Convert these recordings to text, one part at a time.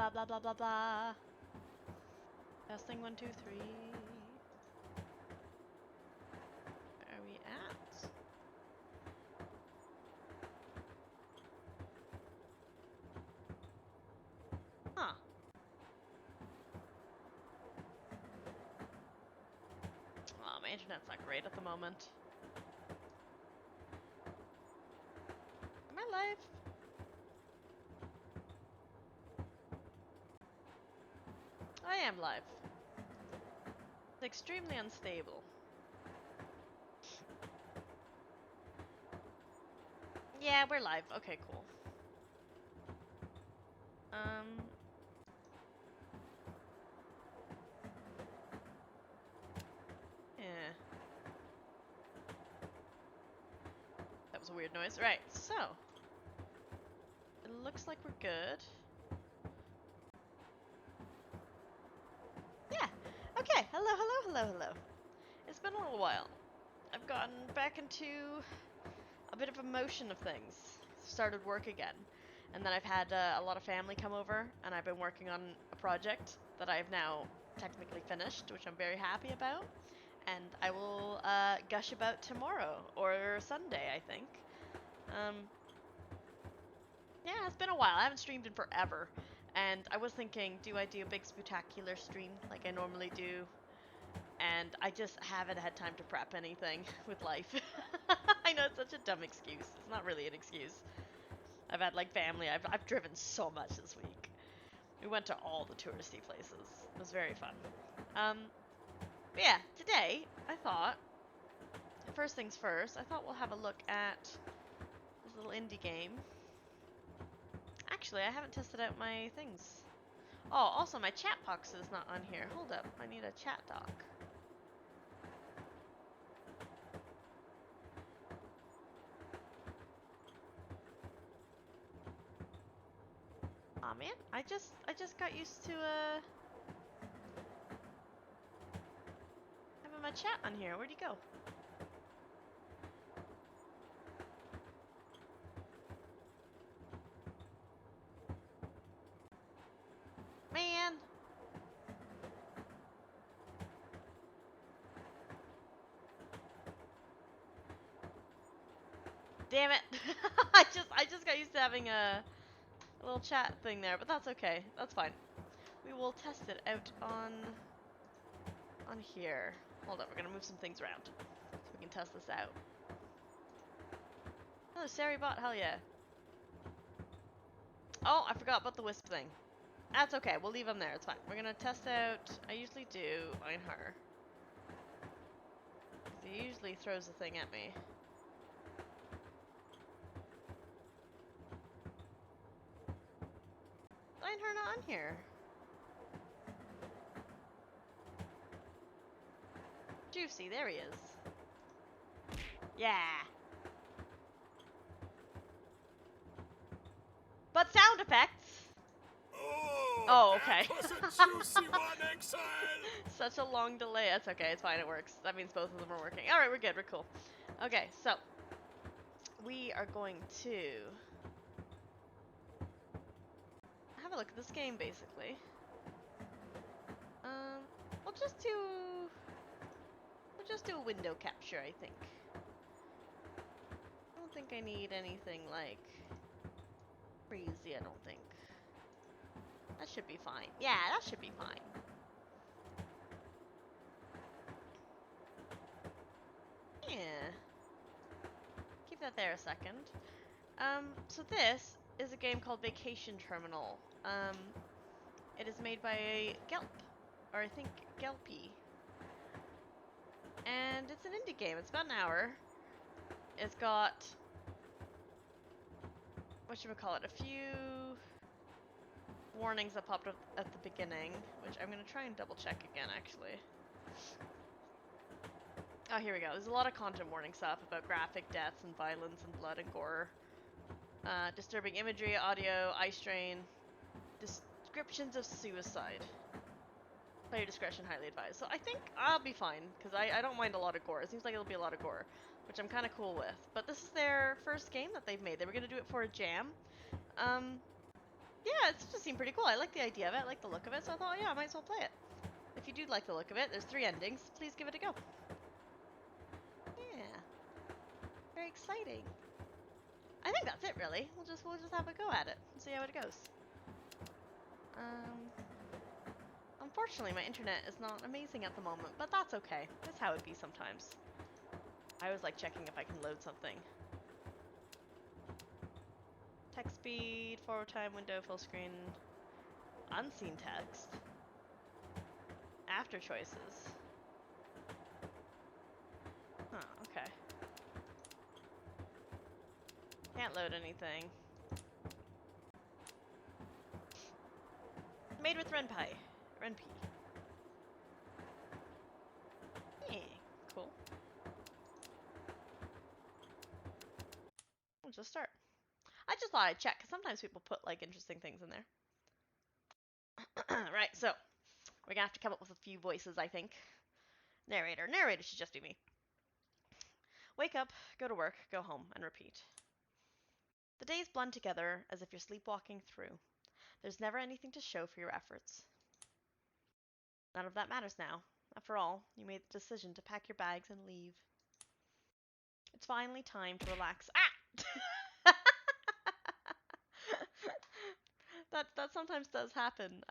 blah blah blah blah blah. Testing 1 2 3. Where are we at? Huh. Oh, my internet's not great at the moment. Am I live? I am live. It's extremely unstable. Yeah, we're live. Okay, cool. Yeah. That was a weird noise. Right, so. It looks like we're good. Yeah. Okay. Hello. It's been a little while. I've gotten back into a bit of a motion of things. Started work again. And then I've had a lot of family come over, and I've been working on a project that I've now technically finished, which I'm very happy about. And I will gush about tomorrow, or Sunday, I think. Yeah, it's been a while. I haven't streamed in forever. And I was thinking, do I do a big spectacular stream like I normally do? And I just haven't had time to prep anything with life. I know it's such a dumb excuse. It's not really an excuse. I've had like family. I've driven so much this week. We went to all the touristy places. It was very fun. But yeah, today I thought, first things first, I thought we'll have a look at this little indie game. Actually, I haven't tested out my things. Oh, also my chat box is not on here. Hold up, I need a chat doc. Aw, man, I just got used to having my chat on here. Where'd he go? Man. Damn it. I just got used to having a little chat thing there, but that's okay. That's fine. We will test it out on here. Hold up, we're gonna move some things around so we can test this out. Oh, Sari bot, hell yeah. Oh, I forgot about the wisp thing. That's okay, we'll leave him there, it's fine. We're gonna test out, I usually do Einhar. He usually throws the thing at me. Einhar not on here. Juicy, there he is. Yeah. But sound effects. Oh, okay. Such a long delay. That's okay. It's fine. It works. That means both of them are working. All right, we're good. We're cool. Okay, so we are going to have a look at this game, basically. We'll just do a window capture, I think. I don't think I need anything like crazy. I don't think. That should be fine. Yeah, that should be fine. Yeah. Keep that there a second. So this is a game called Vacation Terminal. It is made by Gelpp, or I think Gelppy. And it's an indie game. It's about an hour. It's got, whatchamacallit, a few warnings that popped up at the beginning, which I'm going to try and double check again, actually. Oh, here we go. There's a lot of content warning stuff about graphic deaths and violence and blood and gore. Disturbing imagery, audio, eye strain, descriptions of suicide. Player discretion highly advised. So I think I'll be fine, because I don't mind a lot of gore. It seems like it'll be a lot of gore, which I'm kind of cool with. But this is their first game that they've made. They were going to do it for a jam. Yeah, it just seemed pretty cool. I like the idea of it. I like the look of it, so I thought, yeah, I might as well play it. If you do like the look of it, there's 3 endings. Please give it a go. Yeah. Very exciting. I think that's it, really. We'll just have a go at it and see how it goes. Unfortunately, my internet is not amazing at the moment, but that's okay. That's how it be sometimes. I always like checking if I can load something. Text speed, forward time, window, full screen, unseen text, after choices. Huh, okay. Can't load anything. Made with Renpy. Yeah, cool. We'll just start. I just thought I'd check, because sometimes people put, like, interesting things in there. Right, so, we're gonna have to come up with a few voices, I think. Narrator. Narrator should just be me. Wake up, go to work, go home, and repeat. The days blend together as if you're sleepwalking through. There's never anything to show for your efforts. None of that matters now. After all, you made the decision to pack your bags and leave. It's finally time to relax. Ah! that sometimes does happen.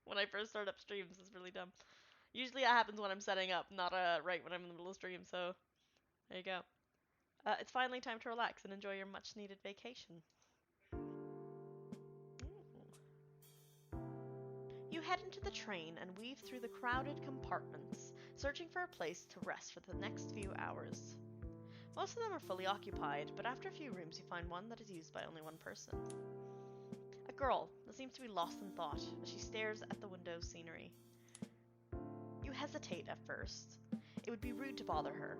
When I first start up streams, it's really dumb. Usually it happens when I'm setting up, not right when I'm in the middle of stream. So there you go. It's finally time to relax and enjoy your much-needed vacation. You head into the train and weave through the crowded compartments, searching for a place to rest for the next few hours. Most of them are fully occupied, but after a few rooms you find one that is used by only one person. A girl that seems to be lost in thought as she stares at the window's scenery. You hesitate at first. It would be rude to bother her,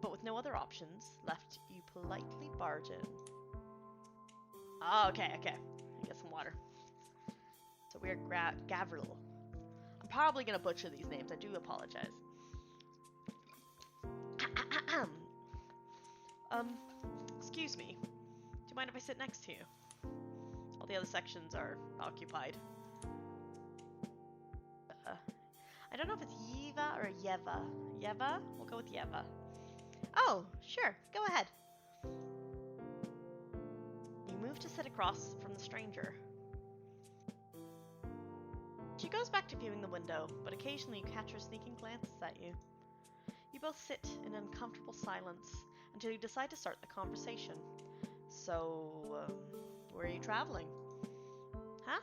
but with no other options left, you politely barge in. Oh, okay. Get some water. So we're Gavril. I'm probably gonna butcher these names. I do apologize. Excuse me. Do you mind if I sit next to you? All the other sections are occupied. I don't know if it's Yeva or Yeva. Yeva? We'll go with Yeva. Oh, sure. Go ahead. You move to sit across from the stranger. She goes back to viewing the window, but occasionally you catch her sneaking glances at you. You both sit in uncomfortable silence until you decide to start the conversation. So, where are you traveling? Huh?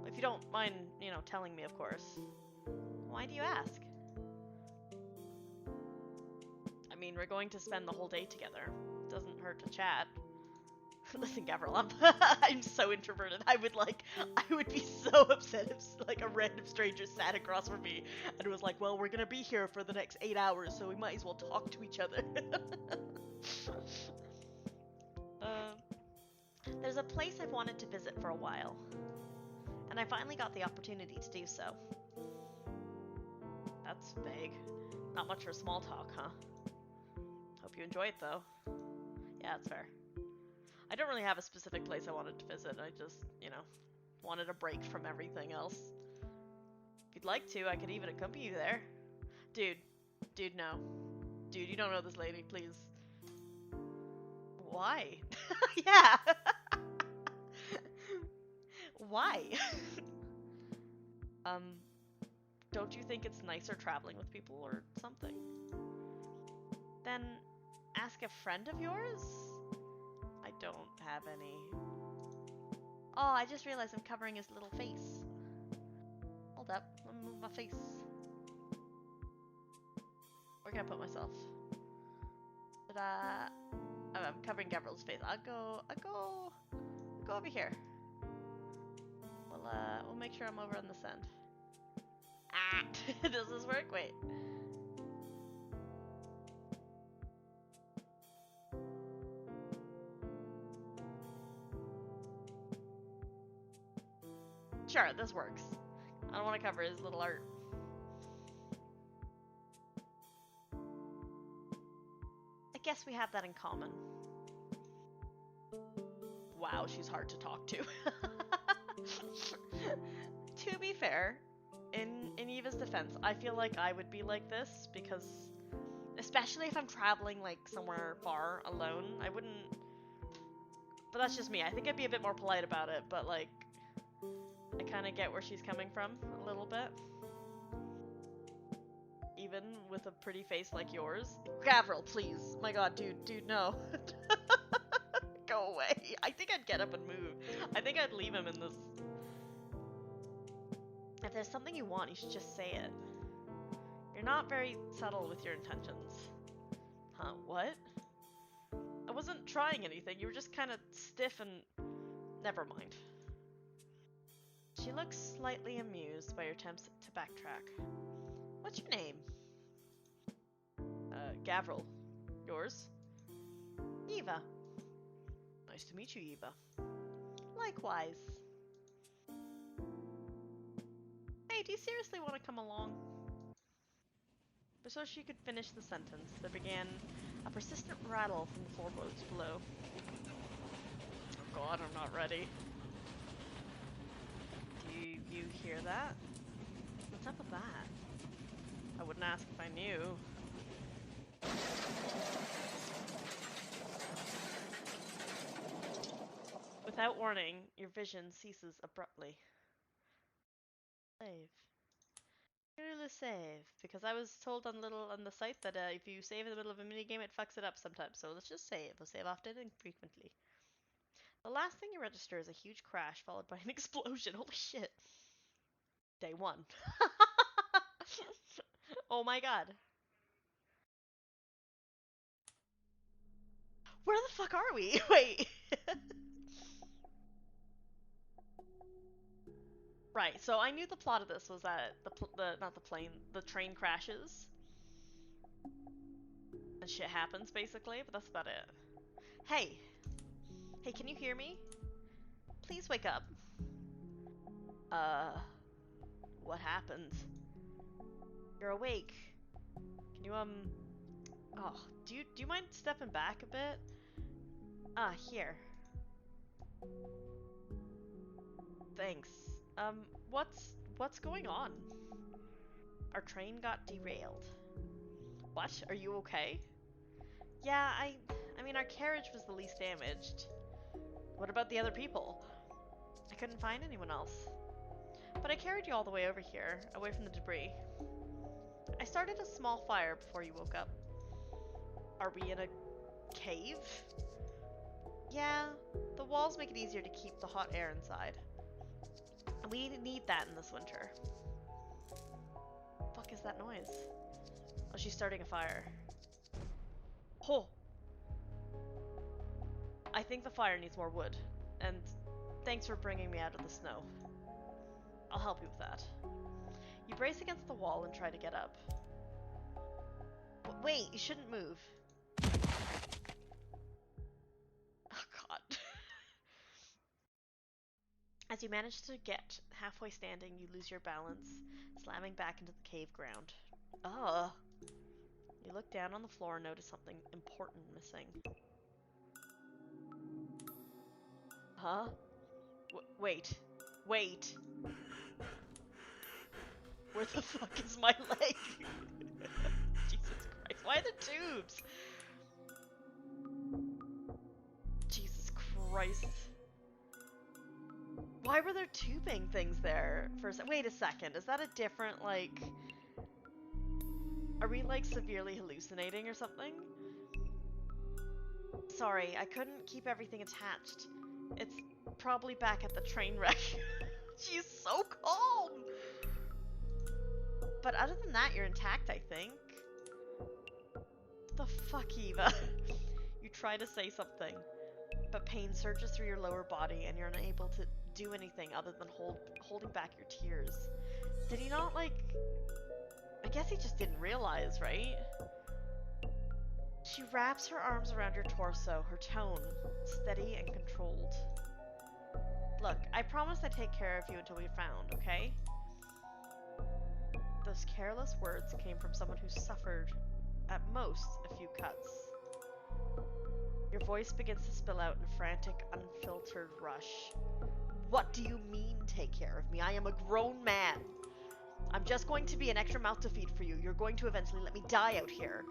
If you don't mind, telling me, of course. Why do you ask? I mean, we're going to spend the whole day together. Doesn't hurt to chat. Listen, Gavril, I'm so introverted. I would be so upset if like a random stranger sat across from me and was like, well, we're gonna be here for the next 8 hours, so we might as well talk to each other. There's a place I've wanted to visit for a while, and I finally got the opportunity to do so. That's vague. Not much for small talk, huh? Hope you enjoy it, though. Yeah, that's fair. I don't really have a specific place I wanted to visit. I just, wanted a break from everything else. If you'd like to, I could even accompany you there. Dude, no. Dude, you don't know this lady, please. Why? Yeah. Why? Don't you think it's nicer traveling with people or something? Then ask a friend of yours? I don't have any. Oh, I just realized I'm covering his little face. Hold up, let me move my face. Where can I put myself? Oh, I'm covering Gavril's face. I'll go over here. We'll make sure I'm over on this end. Ah, does this work? Wait. Sure, this works. I don't want to cover his little art. I guess we have that in common. Wow. wow, she's hard to talk to. To be fair, in Eva's defense, I feel like I would be like this because, especially if I'm traveling like somewhere far alone, I wouldn't. But that's just me. I think I'd be a bit more polite about it, but like, I kind of get where she's coming from a little bit. Even with a pretty face like yours. Gavril, please. My god, dude, no. Go away. I think I'd get up and move. I think I'd leave him in this. If there's something you want, you should just say it. You're not very subtle with your intentions. Huh, what? I wasn't trying anything. You were just kind of stiff and... Never mind. She looks slightly amused by your attempts to backtrack. What's your name? Gavril. Yours? Eva. Nice to meet you, Eva. Likewise. Hey, do you seriously want to come along? Before she could finish the sentence, there began a persistent rattle from the floorboards below. Oh god, I'm not ready. Do you hear that? What's up with that? I wouldn't ask if I knew. Without warning, your vision ceases abruptly. Save. Save, because I was told on the site that if you save in the middle of a minigame, it fucks it up sometimes. So let's just save. We'll save often and frequently. The last thing you register is a huge crash followed by an explosion. Holy shit. Day 1. Oh my god. Where the fuck are we? Wait. Right, so I knew the plot of this was that the train crashes. And shit happens, basically, but that's about it. Hey! Hey, can you hear me? Please wake up. What happened? You're awake. Can you, oh, do you mind stepping back a bit? Here. Thanks. What's going on? Our train got derailed. What? Are you okay? Yeah, I mean, our carriage was the least damaged. What about the other people? I couldn't find anyone else. But I carried you all the way over here, away from the debris. I started a small fire before you woke up. Are we in a cave? Yeah, the walls make it easier to keep the hot air inside. And we need that in this winter. What the fuck is that noise? Oh, she's starting a fire. Oh! I think the fire needs more wood. And thanks for bringing me out of the snow. I'll help you with that. You brace against the wall and try to get up. Wait, you shouldn't move. Oh god. As you manage to get halfway standing, you lose your balance, slamming back into the cave ground. Ugh. You look down on the floor and notice something important missing. Huh? Wait. Wait. Where the fuck is my leg? Jesus Christ. Why the tubes? Jesus Christ. Why were there tubing things there? Wait a second. Is that a different, like... Are we, like, severely hallucinating or something? Sorry, I couldn't keep everything attached. It's probably back at the train wreck. She's so calm! But other than that, you're intact, I think. The fuck, Eva? You try to say something, but pain surges through your lower body and you're unable to do anything other than holding back your tears. Did he not, like... I guess he just didn't realize, right? She wraps her arms around your torso, her tone steady and controlled. Look, I promise I'd take care of you until we found, okay? Those careless words came from someone who suffered, at most, a few cuts. Your voice begins to spill out in frantic, unfiltered rush. What do you mean, take care of me? I am a grown man. I'm just going to be an extra mouth to feed for you. You're going to eventually let me die out here.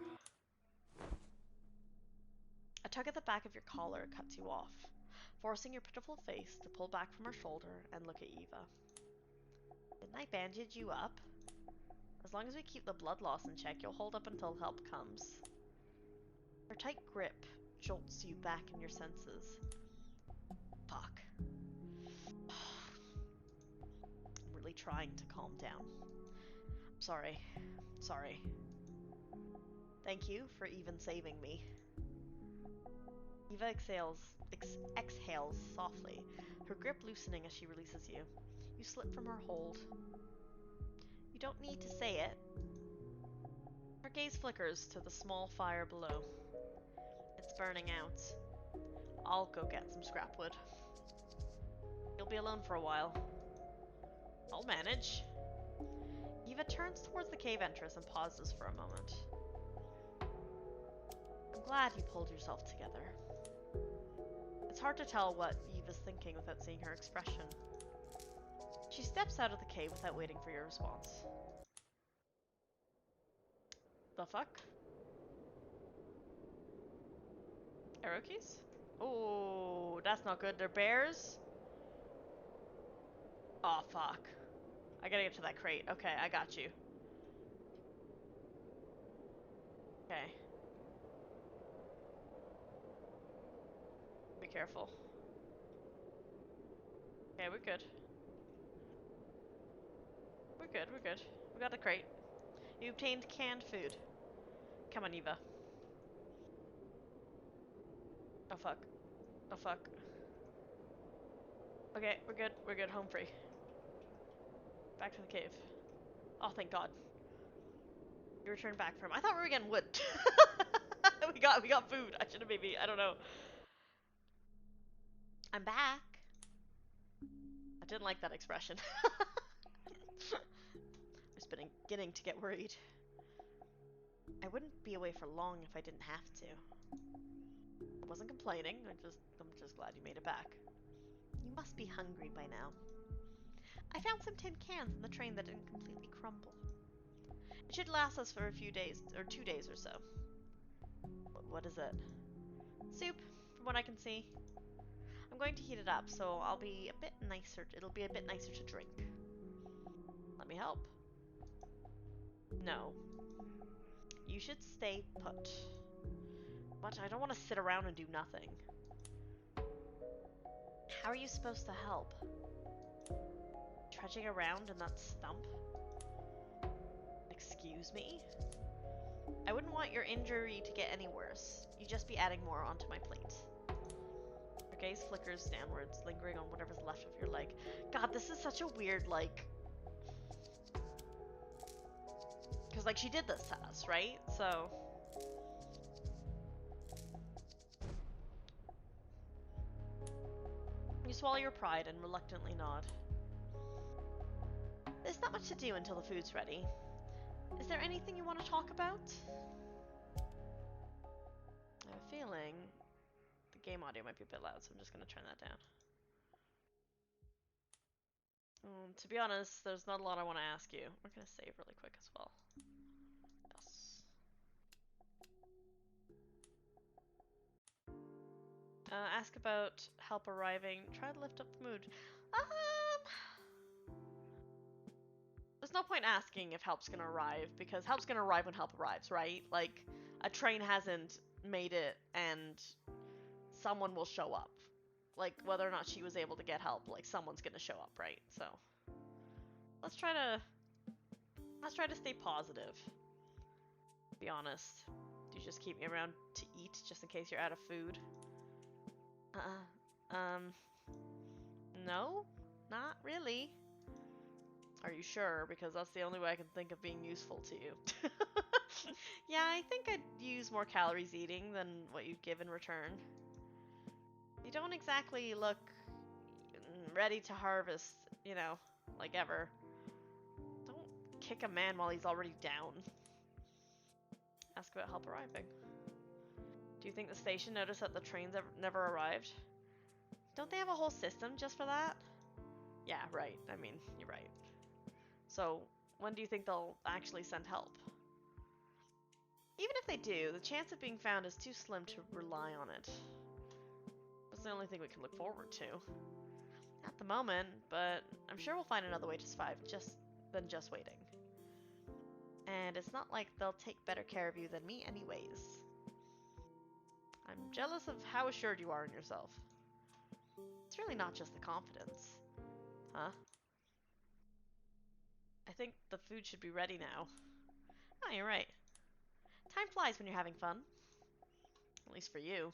A tug at the back of your collar cuts you off, forcing your pitiful face to pull back from her shoulder and look at Eva. Didn't I bandage you up? As long as we keep the blood loss in check, you'll hold up until help comes. Her tight grip jolts you back in your senses. Fuck. I'm really trying to calm down. Sorry. Sorry. Thank you for even saving me. Eva exhales softly, her grip loosening as she releases you. You slip from her hold. You don't need to say it. Her gaze flickers to the small fire below. It's burning out. I'll go get some scrap wood. You'll be alone for a while. I'll manage. Eva turns towards the cave entrance and pauses for a moment. I'm glad you pulled yourself together. It's hard to tell what Eva's thinking without seeing her expression. She steps out of the cave without waiting for your response. The fuck? Arrow keys? Oh, that's not good. They're bears? Oh, fuck. I gotta get to that crate. Okay, I got you. Okay. Be careful. Okay, we're good. We're good, we're good. We got the crate. You obtained canned food. Come on, Eva. Oh, fuck. Oh, fuck. Okay, we're good. We're good. Home free. Back to the cave. Oh, thank God. You returned back from. I thought we were getting wood. we got food. I should have maybe. I don't know. I'm back. I didn't like that expression. I'm just beginning to get worried. I wouldn't be away for long if I didn't have to. I wasn't complaining. I'm just glad you made it back. You must be hungry by now. I found some tin cans in the train that didn't completely crumble. It should last us for a few days, or 2 days or so. What is it? Soup, from what I can see. I'm going to heat it up, so I'll be a bit nicer. It'll be a bit nicer to drink. Let me help. No. You should stay put. What? I don't want to sit around and do nothing. How are you supposed to help? Trudging around in that stump? Excuse me? I wouldn't want your injury to get any worse. You'd just be adding more onto my plate. Her gaze flickers downwards, lingering on whatever's left of your leg. God, this is such a weird, like... Because, like, she did this to us, right? So... You swallow your pride and reluctantly nod. There's not much to do until the food's ready. Is there anything you want to talk about? I have a feeling the game audio might be a bit loud, so I'm just going to turn that down. To be honest, there's not a lot I want to ask you. We're going to save really quick as well. Yes. Ask about help arriving. Try to lift up the mood. There's no point asking if help's gonna arrive, because help's gonna arrive when help arrives, right? Like, a train hasn't made it, and someone will show up. Like, whether or not she was able to get help, like, someone's gonna show up, right? So, let's try to stay positive. Be honest. Do you just keep me around to eat, just in case you're out of food? No? Not really. Are you sure? Because that's the only way I can think of being useful to you. Yeah, I think I'd use more calories eating than what you'd give in return. You don't exactly look ready to harvest, you know, like ever. Don't kick a man while he's already down. Ask about help arriving. Do Do you think the station noticed that the trains never arrived? Don't they have a whole system just for that? Yeah, right. I mean, you're right. So, when do you think they'll actually send help? Even if they do, the chance of being found is too slim to rely on it. That's the only thing we can look forward to. At the moment, but I'm sure we'll find another way to survive than just waiting. And it's not like they'll take better care of you than me anyways. I'm jealous of how assured you are in yourself. It's really not just the confidence. Huh? I think the food should be ready now. Oh, you're right. Time flies when you're having fun. At least for you.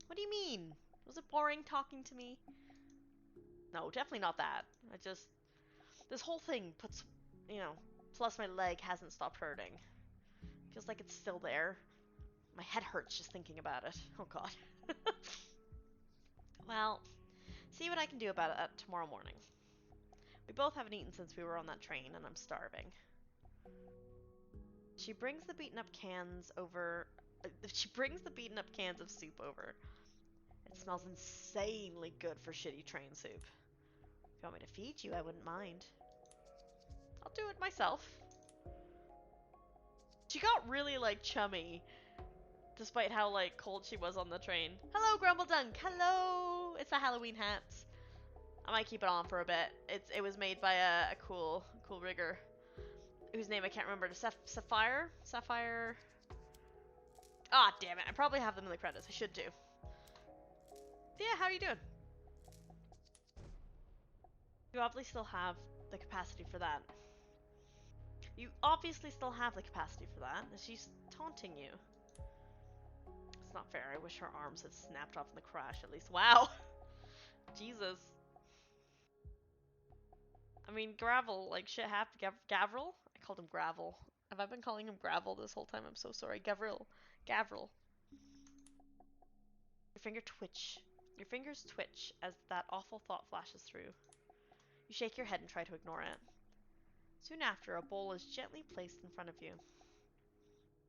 What do you mean? Was it boring talking to me? No, definitely not that. This whole thing puts, plus my leg hasn't stopped hurting. Feels like it's still there. My head hurts just thinking about it. Oh god. Well, see what I can do about it tomorrow morning. We both haven't eaten since we were on that train, and I'm starving. She brings the beaten up cans over. She brings the beaten up cans of soup over. It smells insanely good for shitty train soup. If you want me to feed you, I wouldn't mind. I'll do it myself. She got really, chummy, despite how, cold she was on the train. Hello, Grumbledunk! Hello! It's a Halloween hat. I might keep it on for a bit. It was made by a cool rigger, whose name I can't remember. Sapphire? Sapphire? Ah, damn it. I probably have them in the credits. I should do. Yeah, how are you doing? You obviously still have the capacity for that. You obviously still have the capacity for that. She's taunting you. It's not fair. I wish her arms had snapped off in the crash at least. Wow! Jesus. I mean, Gravel, shit happened. Gavril? I called him Gravel. Have I been calling him Gravel this whole time? I'm so sorry. Gavril. Gavril. Your fingers twitch as that awful thought flashes through. You shake your head and try to ignore it. Soon after, a bowl is gently placed in front of you.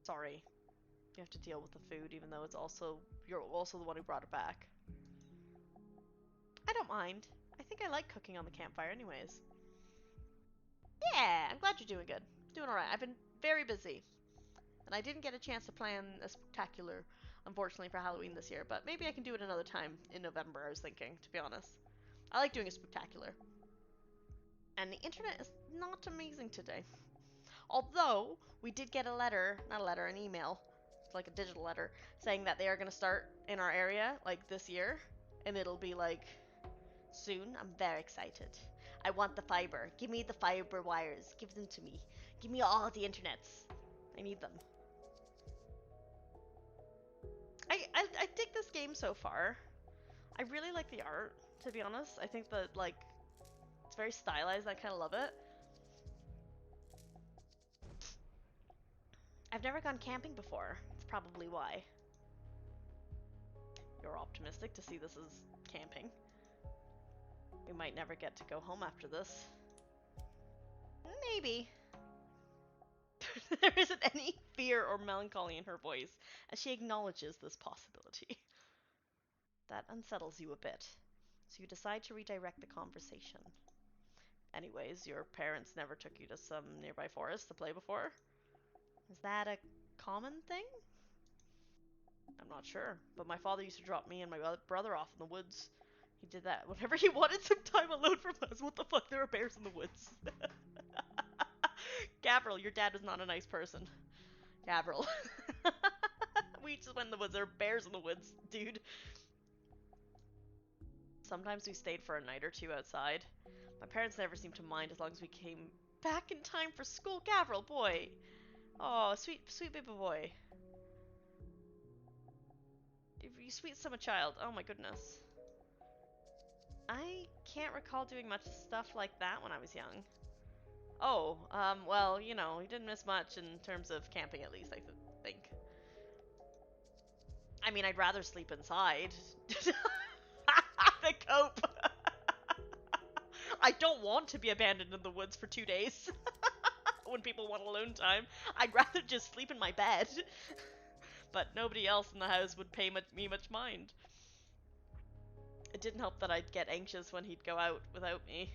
Sorry. You have to deal with the food, even though you're also the one who brought it back. I don't mind. I think I like cooking on the campfire anyways. Yeah, I'm glad you're doing good. Doing alright. I've been very busy. And I didn't get a chance to plan a spectacular, unfortunately, for Halloween this year, but maybe I can do it another time in November, I was thinking, to be honest. I like doing a spectacular. And the internet is not amazing today. Although, we did get an email, like a digital letter, saying that they are going to start in our area, this year, and it'll be, soon. I'm very excited. I want the fiber. Give me the fiber wires. Give them to me. Give me all the internets. I need them. I dig this game so far. I really like the art, to be honest. I think that, it's very stylized. I kind of love it. I've never gone camping before. That's probably why. You're optimistic to see this as camping. We might never get to go home after this. Maybe. There isn't any fear or melancholy in her voice as she acknowledges this possibility. That unsettles you a bit, so you decide to redirect the conversation. Anyways, your parents never took you to some nearby forest to play before? Is that a common thing? I'm not sure, but my father used to drop me and my brother off in the woods. He did that whenever he wanted some time alone from us. What the fuck? There are bears in the woods. Gavril, your dad is not a nice person. Gavril. We just went in the woods. There are bears in the woods, dude. Sometimes we stayed for a night or two outside. My parents never seemed to mind as long as we came back in time for school. Gavril, boy. Oh, sweet baby boy. You sweet summer child. Oh my goodness. I can't recall doing much stuff like that when I was young. Oh, well, you didn't miss much in terms of camping, at least, I think. I mean, I'd rather sleep inside. To cope. I don't want to be abandoned in the woods for 2 days. When people want alone time. I'd rather just sleep in my bed. but nobody else in the house would pay me much mind. It didn't help that I'd get anxious when he'd go out without me.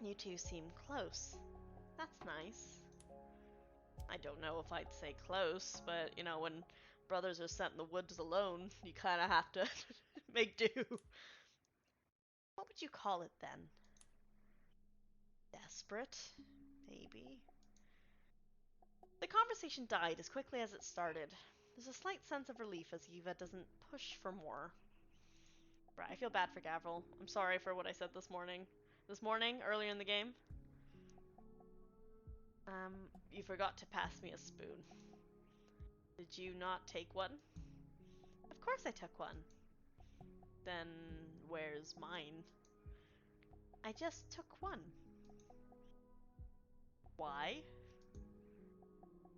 You two seem close. That's nice. I don't know if I'd say close, but you know, when brothers are sent in the woods alone, you kind of have to make do. What would you call it then? Desperate? Maybe. The conversation died as quickly as it started. There's a slight sense of relief as Eva doesn't push for more. Right, I feel bad for Gavril. I'm sorry for what I said this morning. This morning, earlier in the game. You forgot to pass me a spoon. Did you not take one? Of course I took one. Then where's mine? I just took one. Why?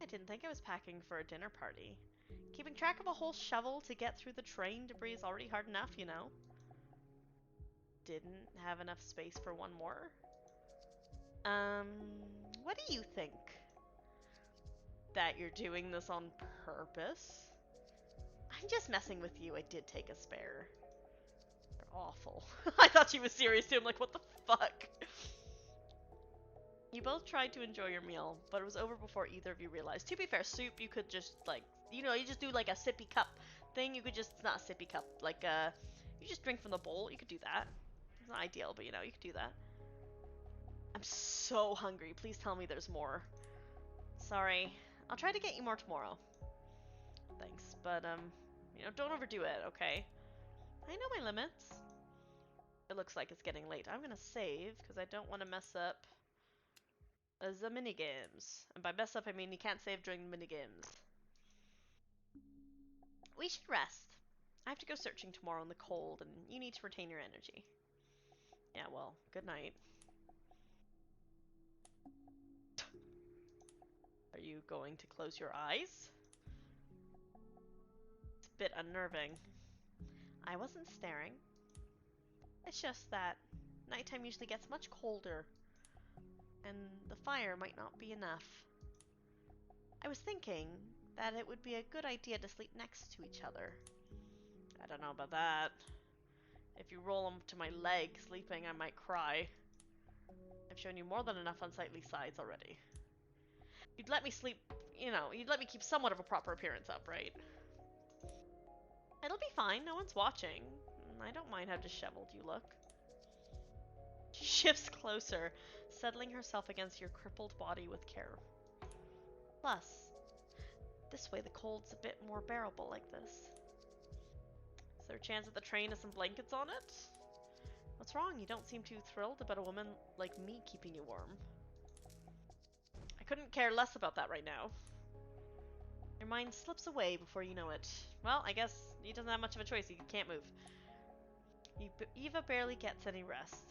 I didn't think I was packing for a dinner party. Keeping track of a whole shovel to get through the train debris is already hard enough, you know. Didn't have enough space for one more? What do you think? That you're doing this on purpose? I'm just messing with you. I did take a spare. They're awful. I thought she was serious too. I'm like, what the fuck? You both tried to enjoy your meal, but it was over before either of you realized. To be fair, soup you could just like, you know, you just do like a sippy cup thing. You could just, it's not a sippy cup, like you just drink from the bowl. You could do that. It's not ideal, but you know, you could do that. I'm so hungry. Please tell me there's more. Sorry. I'll try to get you more tomorrow. Thanks, but you know, don't overdo it, okay? I know my limits. It looks like it's getting late. I'm gonna save because I don't want to mess up the minigames. And by mess up, I mean you can't save during the minigames. We should rest. I have to go searching tomorrow in the cold, and you need to retain your energy. Yeah, well, good night. Are you going to close your eyes? It's a bit unnerving. I wasn't staring. It's just that nighttime usually gets much colder, and the fire might not be enough. I was thinking that it would be a good idea to sleep next to each other. I don't know about that. If you roll them to my leg sleeping, I might cry. I've shown you more than enough unsightly sides already. You'd let me sleep, you know, you'd let me keep somewhat of a proper appearance up, right? It'll be fine, no one's watching. I don't mind how disheveled you look. She shifts closer, settling herself against your crippled body with care. Plus, this way the cold's a bit more bearable like this. Is there a chance that the train has some blankets on it? What's wrong? You don't seem too thrilled about a woman like me keeping you warm. I couldn't care less about that right now. Your mind slips away before you know it. Well, I guess he doesn't have much of a choice. He can't move. Eva barely gets any rest.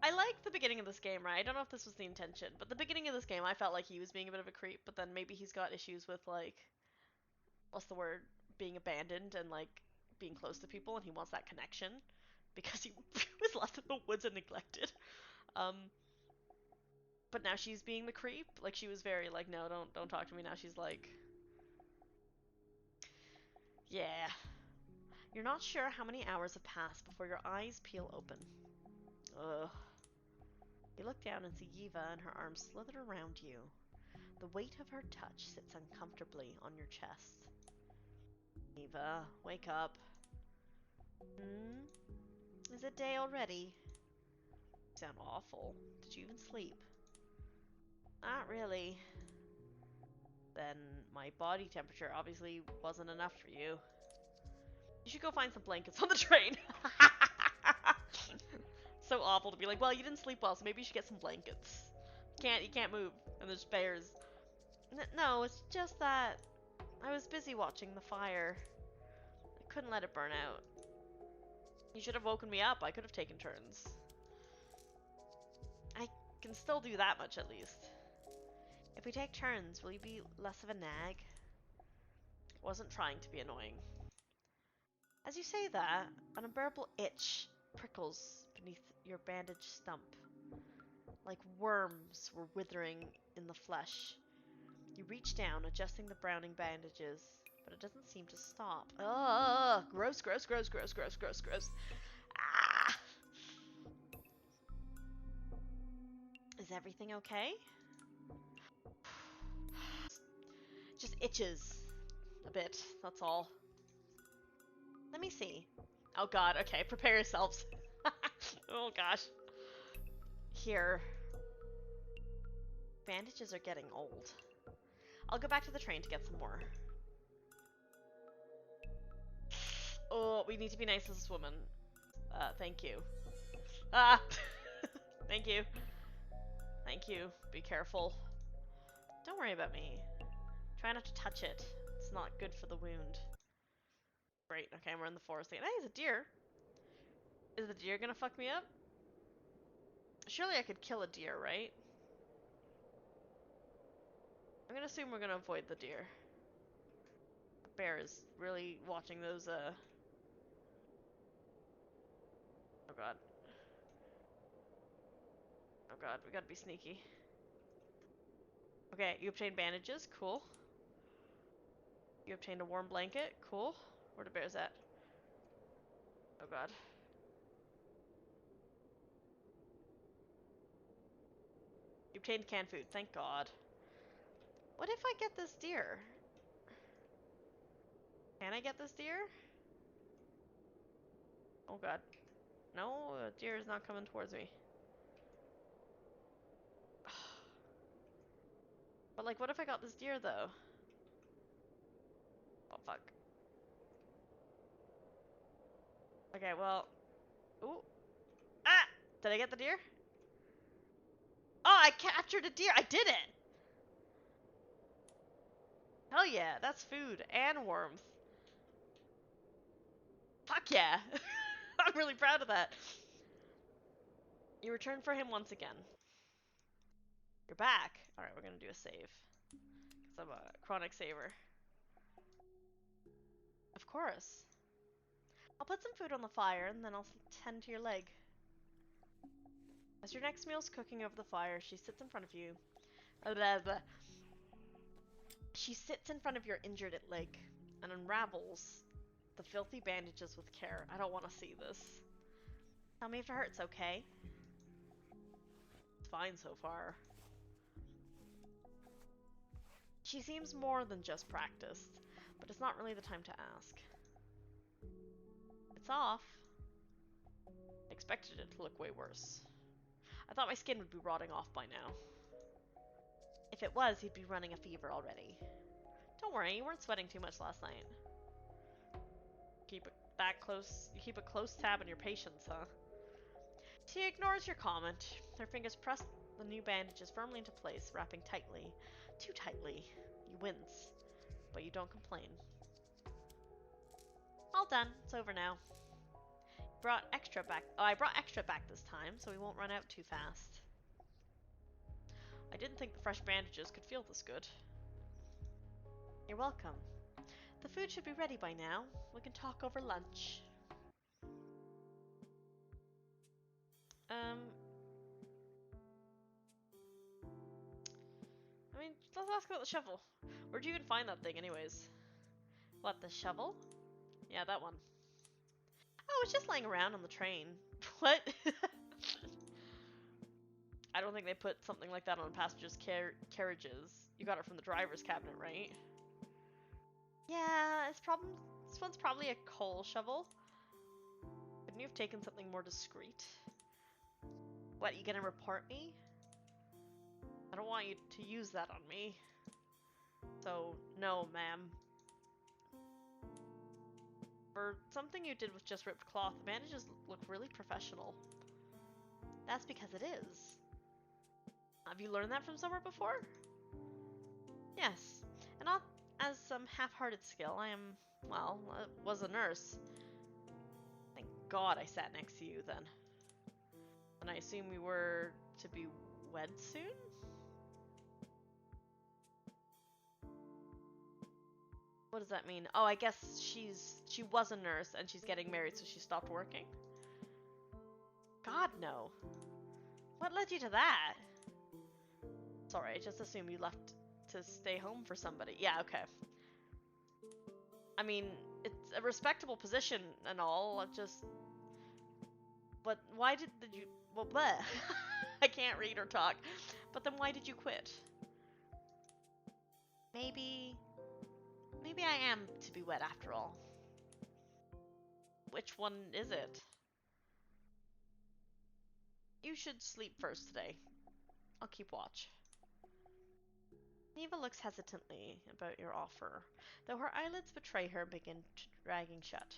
I like the beginning of this game, right? I don't know if this was the intention, but the beginning of this game, I felt like he was being a bit of a creep, but then maybe he's got issues with, like, what's the word? Being abandoned and, like, being close to people, and he wants that connection because he was left in the woods and neglected. But now she's being the creep. Like, she was very like, no, don't talk to me. Now she's like, yeah. You're not sure how many hours have passed before your eyes peel open. Ugh. You look down and see Eva and her arms slithered around you. The weight of her touch sits uncomfortably on your chest. Eva, wake up. Hmm? Is it day already? You sound awful. Did you even sleep? Not really. Then my body temperature obviously wasn't enough for you. You should go find some blankets on the train. So awful to be like, well, you didn't sleep well, so maybe you should get some blankets. You can't move, and there's bears. No, it's just that I was busy watching the fire. I couldn't let it burn out. You should have woken me up. I could have taken turns. I can still do that much at least. If we take turns, will you be less of a nag? I wasn't trying to be annoying. As you say that, an unbearable itch prickles beneath your bandaged stump. like worms were withering in the flesh. You reach down, adjusting the browning bandages, but it doesn't seem to stop. Ugh! Gross, gross, gross, gross, gross, gross, gross. Ah! Is everything okay? Just itches a bit, that's all. Let me see. Oh god, okay, prepare yourselves. Oh gosh. Here. Bandages are getting old. I'll go back to the train to get some more. Oh, we need to be nice to this woman. Thank you. Ah! Thank you. Thank you. Be careful. Don't worry about me. Try not to touch it. It's not good for the wound. Great, okay, we're in the forest again. Hey, it's a deer. Is the deer gonna fuck me up? Surely I could kill a deer, right? I'm gonna assume we're gonna avoid the deer. The bear is really watching those, Oh god. Oh god, we gotta be sneaky. Okay, you obtained bandages, cool. You obtained a warm blanket, cool. Where the bear's at? Oh god. You obtained canned food, thank god. What if I get this deer? Can I get this deer? Oh god. No, the deer is not coming towards me. But like, what if I got this deer though? Oh fuck. Okay, well. Ooh. Ah! Did I get the deer? Oh, I captured a deer! I did it! Hell yeah, that's food and warmth. Fuck yeah! I'm really proud of that. You return for him once again. You're back. Alright, we're gonna do a save. Because I'm a chronic saver. Of course. I'll put some food on the fire and then I'll tend to your leg. As your next meal's cooking over the fire, she sits in front of you. Blah, blah. She sits in front of your injured leg and unravels the filthy bandages with care. I don't want to see this. Tell me if it hurts, okay? It's fine so far. She seems more than just practiced, but it's not really the time to ask. It's off. I expected it to look way worse. I thought my skin would be rotting off by now. If it was, you'd be running a fever already. Don't worry, you weren't sweating too much last night. You keep a close tab on your patients, huh? She ignores your comment. Her fingers press the new bandages firmly into place, wrapping tightly. Too tightly. You wince, but you don't complain. All done. It's over now. Brought extra back. Oh, I brought extra back this time, so we won't run out too fast. I didn't think the fresh bandages could feel this good. You're welcome. The food should be ready by now. We can talk over lunch. I mean, let's ask about the shovel. Where'd you even find that thing anyways? What, the shovel? Yeah, that one. Oh, it's just laying around on the train. What? I don't think they put something like that on passengers' carriages. You got it from the driver's cabinet, right? Yeah, this one's probably a coal shovel. Couldn't you have taken something more discreet? What, you gonna report me? I don't want you to use that on me. So, no, ma'am. For something you did with just ripped cloth, the bandages look really professional. That's because it is. Have you learned that from somewhere before? Yes, and not as some half-hearted skill. I was a nurse. Thank God I sat next to you then. And I assume we were to be wed soon? What does that mean? Oh, I guess she was a nurse and she's getting married, so she stopped working? God, no. What led you to that? Sorry, I just assumed you left to stay home for somebody. Yeah, okay. I mean, it's a respectable position and all. I just... But why did you... Well, bleh. I can't read or talk. But then why did you quit? Maybe... Maybe I am to be wed after all. Which one is it? You should sleep first today. I'll keep watch. Neva looks hesitantly about your offer, though her eyelids betray her begin dragging shut.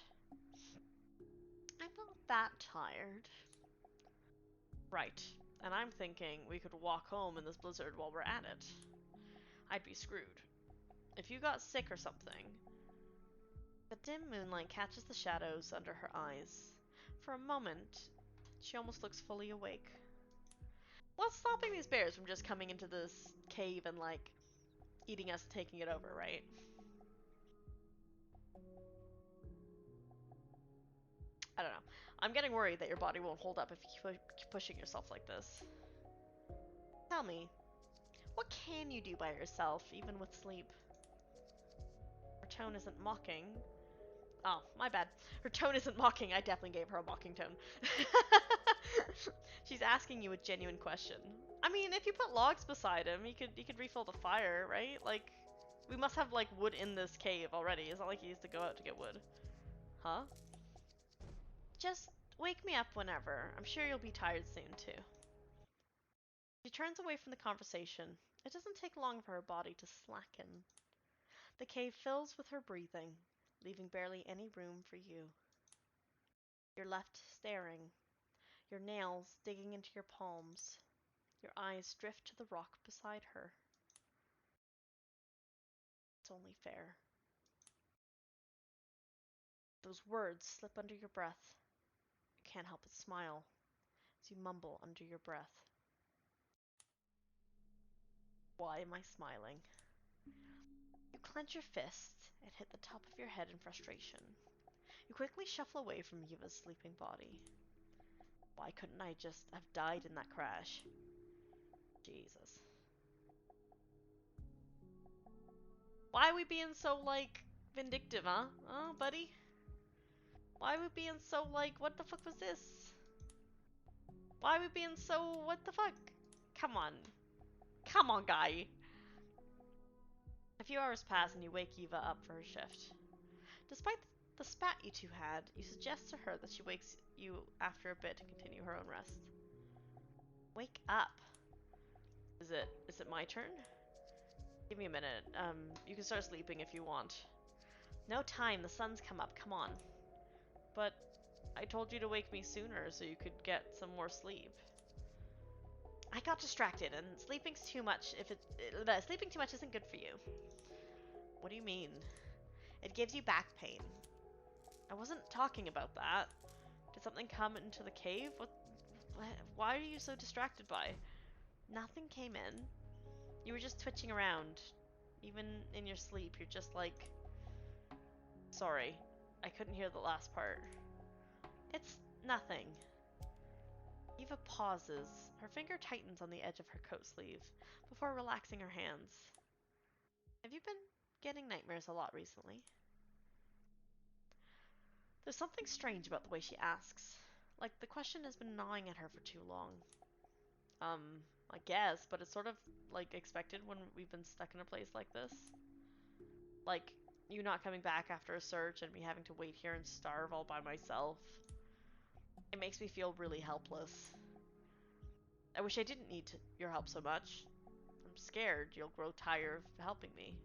I'm not that tired. Right, and I'm thinking we could walk home in this blizzard while we're at it. I'd be screwed. If you got sick or something. The dim moonlight catches the shadows under her eyes. For a moment, she almost looks fully awake. What's stopping these bears from just coming into this cave and, like, eating us, taking it over, right? I don't know. I'm getting worried that your body won't hold up if you keep pushing yourself like this. Tell me, what can you do by yourself, even with sleep? Her tone isn't mocking. Oh, my bad. Her tone isn't mocking. I definitely gave her a mocking tone. She's asking you a genuine question. I mean, if you put logs beside him, you could refill the fire, right? Like, we must have, like, wood in this cave already. It's not like he used to go out to get wood. Huh? Just wake me up whenever. I'm sure you'll be tired soon, too. She turns away from the conversation. It doesn't take long for her body to slacken. The cave fills with her breathing, leaving barely any room for you. You're left staring, your nails digging into your palms. Your eyes drift to the rock beside her. It's only fair. Those words slip under your breath. You can't help but smile as you mumble under your breath. Why am I smiling? You clench your fist and hit the top of your head in frustration. You quickly shuffle away from Eva's sleeping body. Why couldn't I just have died in that crash? Jesus. Why are we being so, like, vindictive, huh? Huh, buddy? Why are we being so, like, what the fuck was this? Why are we being so, what the fuck? Come on. Come on, guy. A few hours pass and you wake Eva up for her shift. Despite the spat you two had, you suggest to her that she wakes you after a bit to continue her own rest. Wake up. Is it my turn? Give me a minute. You can start sleeping if you want. No time, the sun's come up, come on. But I told you to wake me sooner so you could get some more sleep. I got distracted, and sleeping's too much sleeping too much isn't good for you. What do you mean? It gives you back pain. I wasn't talking about that. Did something come into the cave? What? Why are you so distracted by? Nothing came in. You were just twitching around. Even in your sleep, you're just like... Sorry, I couldn't hear the last part. It's nothing. Eva pauses. Her finger tightens on the edge of her coat sleeve before relaxing her hands. Have you been getting nightmares a lot recently? There's something strange about the way she asks. Like the question has been gnawing at her for too long. I guess, but it's sort of like expected when we've been stuck in a place like this. Like, you not coming back after a search and me having to wait here and starve all by myself. It makes me feel really helpless. I wish I didn't need your help so much. I'm scared you'll grow tired of helping me.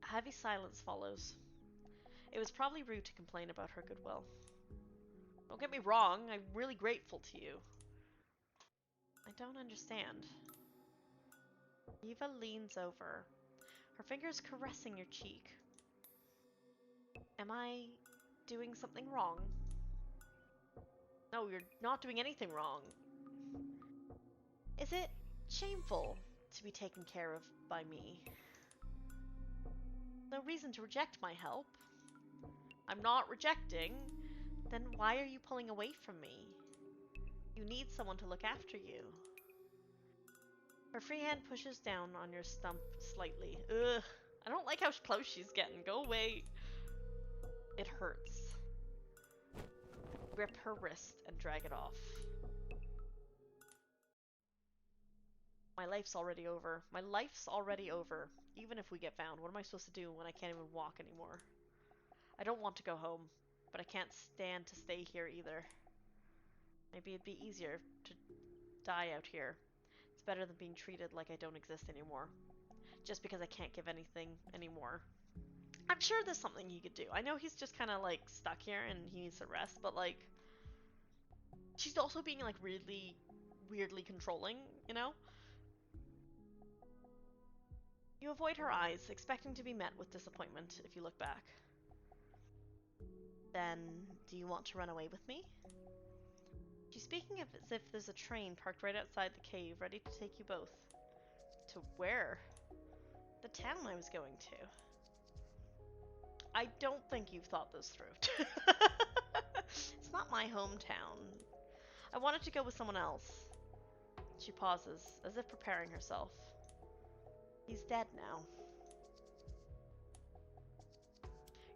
A heavy silence follows. It was probably rude to complain about her goodwill. Don't get me wrong, I'm really grateful to you. I don't understand. Eva leans over, her fingers caressing your cheek. Am I doing something wrong? No, you're not doing anything wrong. Is it shameful to be taken care of by me? No reason to reject my help. I'm not rejecting. Then why are you pulling away from me? You need someone to look after you. Her free hand pushes down on your stump slightly. Ugh. I don't like how close she's getting. Go away. It hurts. Grip her wrist and drag it off. My life's already over. My life's already over. Even if we get found, what am I supposed to do when I can't even walk anymore? I don't want to go home, but I can't stand to stay here either. Maybe it'd be easier to die out here. It's better than being treated like I don't exist anymore. Just because I can't give anything anymore. I'm sure there's something he could do. I know he's just kind of like stuck here and he needs to rest, but like she's also being like really weirdly controlling, you know? You avoid her eyes, expecting to be met with disappointment if you look back. Then, do you want to run away with me? She's speaking as if there's a train parked right outside the cave, ready to take you both. To where? The town I was going to. I don't think you've thought this through. It's not my hometown. I wanted to go with someone else. She pauses, as if preparing herself. He's dead now.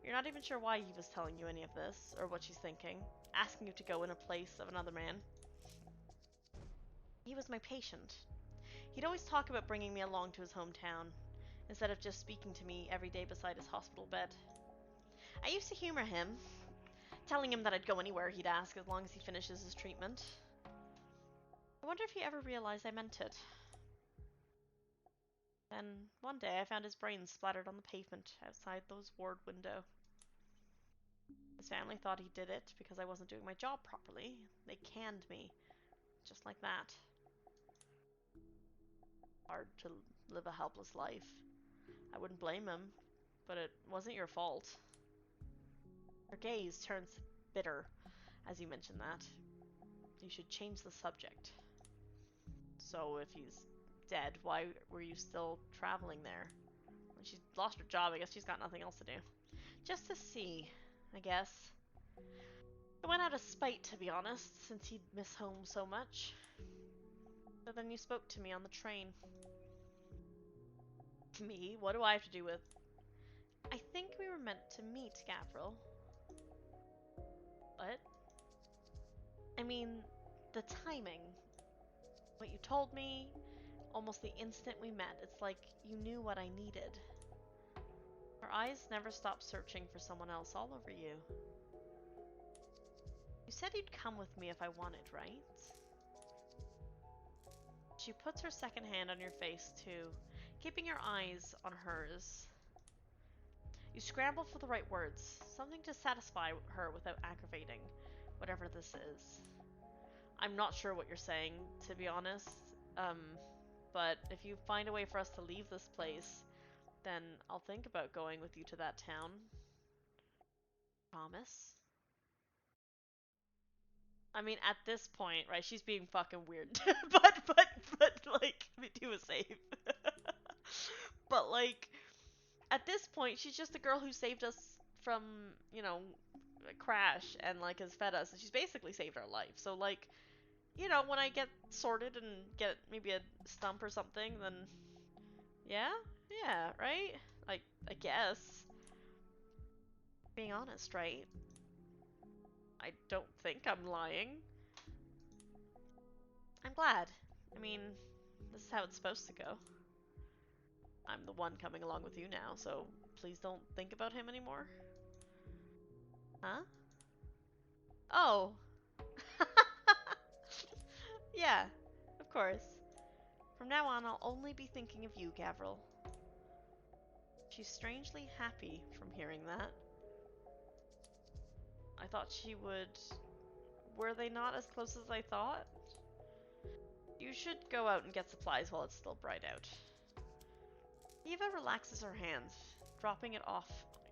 You're not even sure why he was telling you any of this, or what she's thinking, asking you to go in a place of another man. He was my patient. He'd always talk about bringing me along to his hometown, instead of just speaking to me every day beside his hospital bed. I used to humor him, telling him that I'd go anywhere he'd ask as long as he finishes his treatment. I wonder if he ever realized I meant it. Then, one day, I found his brains splattered on the pavement outside those ward window. His family thought he did it because I wasn't doing my job properly. They canned me. Just like that. Hard to live a helpless life. I wouldn't blame him, but it wasn't your fault. Her gaze turns bitter as you mention that. You should change the subject. So if he's dead, why were you still traveling there? When she's lost her job, I guess she's got nothing else to do. Just to see, I guess. I went out of spite, to be honest, since he'd miss home so much. But then you spoke to me on the train. Me? What do I have to do with... I think we were meant to meet, Gavril. What? I mean, the timing. What you told me, almost the instant we met, it's like you knew what I needed. Her eyes never stopped searching for someone else all over you. You said you'd come with me if I wanted, right? She puts her second hand on your face, too, keeping your eyes on hers. You scramble for the right words, something to satisfy her without aggravating, whatever this is. I'm not sure what you're saying, to be honest, but if you find a way for us to leave this place, then I'll think about going with you to that town. Promise? I mean, at this point, right, she's being fucking weird, but, like, me do a save. But, like, at this point, she's just a girl who saved us from, you know, a crash and, like, has fed us, and she's basically saved our life. So, like, you know, when I get sorted and get maybe a stump or something, then, yeah, right? I guess. Being honest, right? I don't think I'm lying. I'm glad. I mean, this is how it's supposed to go. I'm the one coming along with you now, so please don't think about him anymore. Huh? Oh. Yeah, of course. From now on, I'll only be thinking of you, Gavril. She's strangely happy from hearing that. I thought she would... Were they not as close as I thought? You should go out and get supplies while it's still bright out. Eva relaxes her hand, dropping it off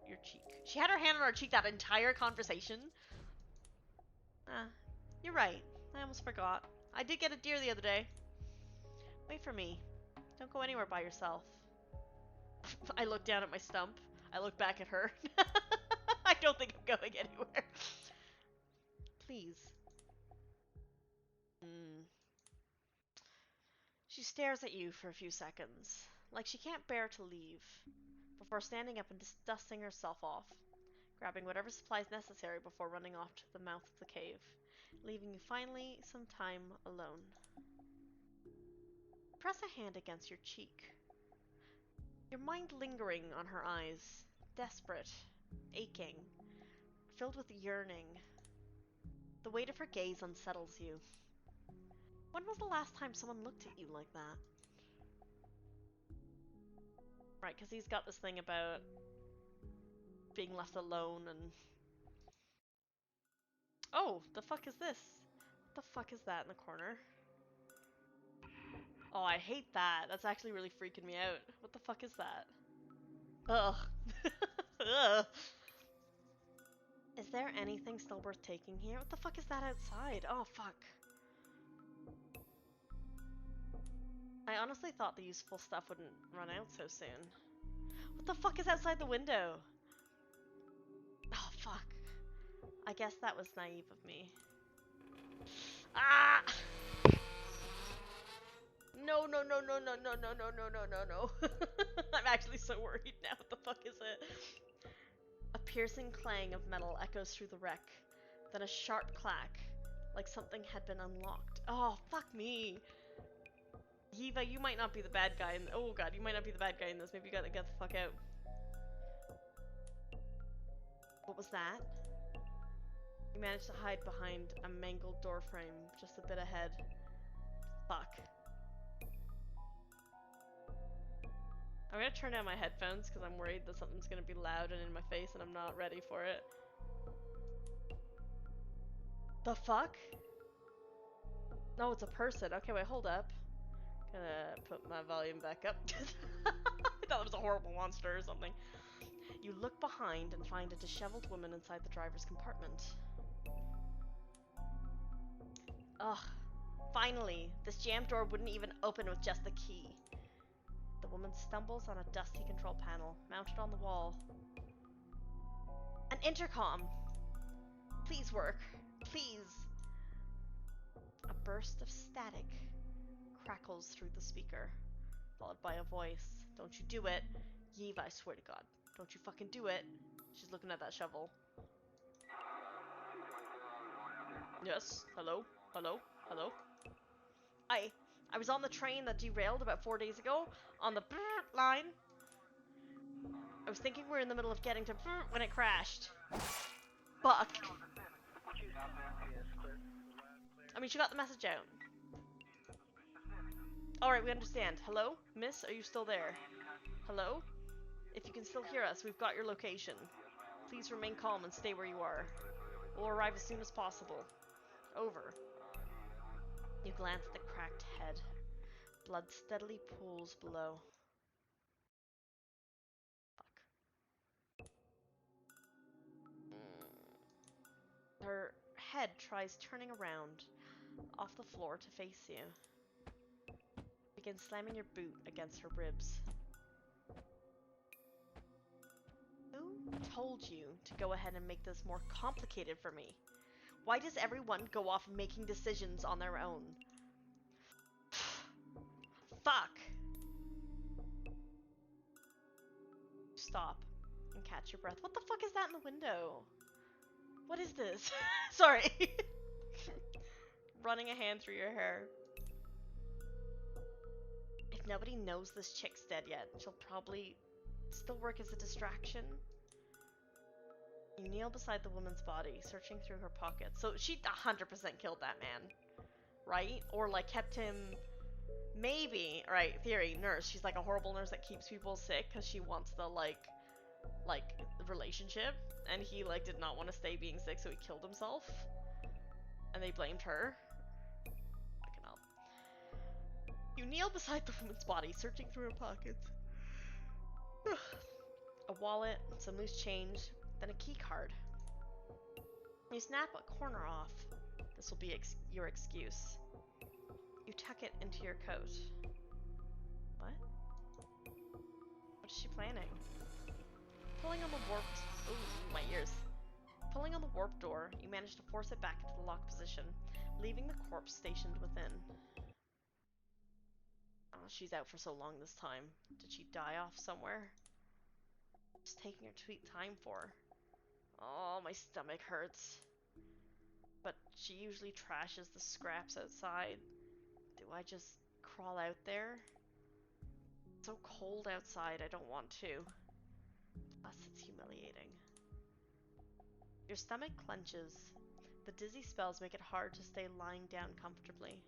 your cheek. She had her hand on her cheek that entire conversation. Ah, you're right. I almost forgot. I did get a deer the other day. Wait for me. Don't go anywhere by yourself. I look down at my stump. I look back at her. I don't think I'm going anywhere. Please. Mm. She stares at you for a few seconds, like she can't bear to leave, before standing up and dusting herself off, grabbing whatever supplies necessary before running off to the mouth of the cave, leaving you finally some time alone. Press a hand against your cheek, your mind lingering on her eyes, desperate, aching, filled with yearning. The weight of her gaze unsettles you. When was the last time someone looked at you like that? Right, because he's got this thing about being left alone and... Oh, the fuck is this? What the fuck is that in the corner? Oh, I hate that. That's actually really freaking me out. What the fuck is that? Ugh. Ugh. Is there anything still worth taking here? What the fuck is that outside? Oh, fuck. I honestly thought the useful stuff wouldn't run out so soon. What the fuck is outside the window? Oh, fuck. I guess that was naive of me. Ah! No, no, no, no, no, no, no, no, no, no, no, no. I'm actually so worried now. What the fuck is it? A piercing clang of metal echoes through the wreck, then a sharp clack, like something had been unlocked. Oh, fuck me. Eva, you might not be the bad guy in— oh god, you might not be the bad guy in this. Maybe you gotta get the fuck out. What was that? You managed to hide behind a mangled door frame just a bit ahead. Fuck. I'm gonna turn down my headphones because I'm worried that something's gonna be loud and in my face and I'm not ready for it. The fuck? No, it's a person. Okay, wait, hold up. Gonna put my volume back up. I thought it was a horrible monster or something. You look behind and find a disheveled woman inside the driver's compartment. Ugh. Finally, this jammed door wouldn't even open with just the key. The woman stumbles on a dusty control panel, mounted on the wall. An intercom! Please work. Please. A burst of static crackles through the speaker, followed by a voice. Don't you do it. Yeve, I swear to God. Don't you fucking do it. She's looking at that shovel. Yes? Hello? Hello? Hello? I was on the train that derailed about 4 days ago, on the line. I was thinking we're in the middle of getting to when it crashed. Fuck. I mean, she got the message out. Alright, we understand. Hello? Miss, are you still there? Hello? If you can still hear us, we've got your location. Please remain calm and stay where you are. We'll arrive as soon as possible. Over. You glance at the cracked head. Blood steadily pools below. Fuck. Her head tries turning around, off the floor to face you. Begin slamming your boot against her ribs. Who told you to go ahead and make this more complicated for me? Why does everyone go off making decisions on their own? Fuck! Stop and catch your breath. What the fuck is that in the window? What is this? Sorry. Running a hand through your hair. If nobody knows this chick's dead yet, she'll probably still work as a distraction. You kneel beside the woman's body, searching through her pockets. So she 100% killed that man, right? Or like kept him, maybe, right, theory, nurse. She's like a horrible nurse that keeps people sick because she wants the like relationship. And he like did not want to stay being sick, so he killed himself. And they blamed her. Fucking hell. You kneel beside the woman's body, searching through her pockets. A wallet, some loose change, then a key card. You snap a corner off. This will be your excuse. You tuck it into your coat. What? What is she planning? Pulling on the warped— ooh, my ears. Pulling on the warp door, you manage to force it back into the locked position, leaving the corpse stationed within. Oh, she's out for so long this time. Did she die off somewhere? Just taking her sweet time for her. Oh, my stomach hurts. But she usually trashes the scraps outside. Do I just crawl out there? It's so cold outside, I don't want to. Plus, it's humiliating. Your stomach clenches. The dizzy spells make it hard to stay lying down comfortably.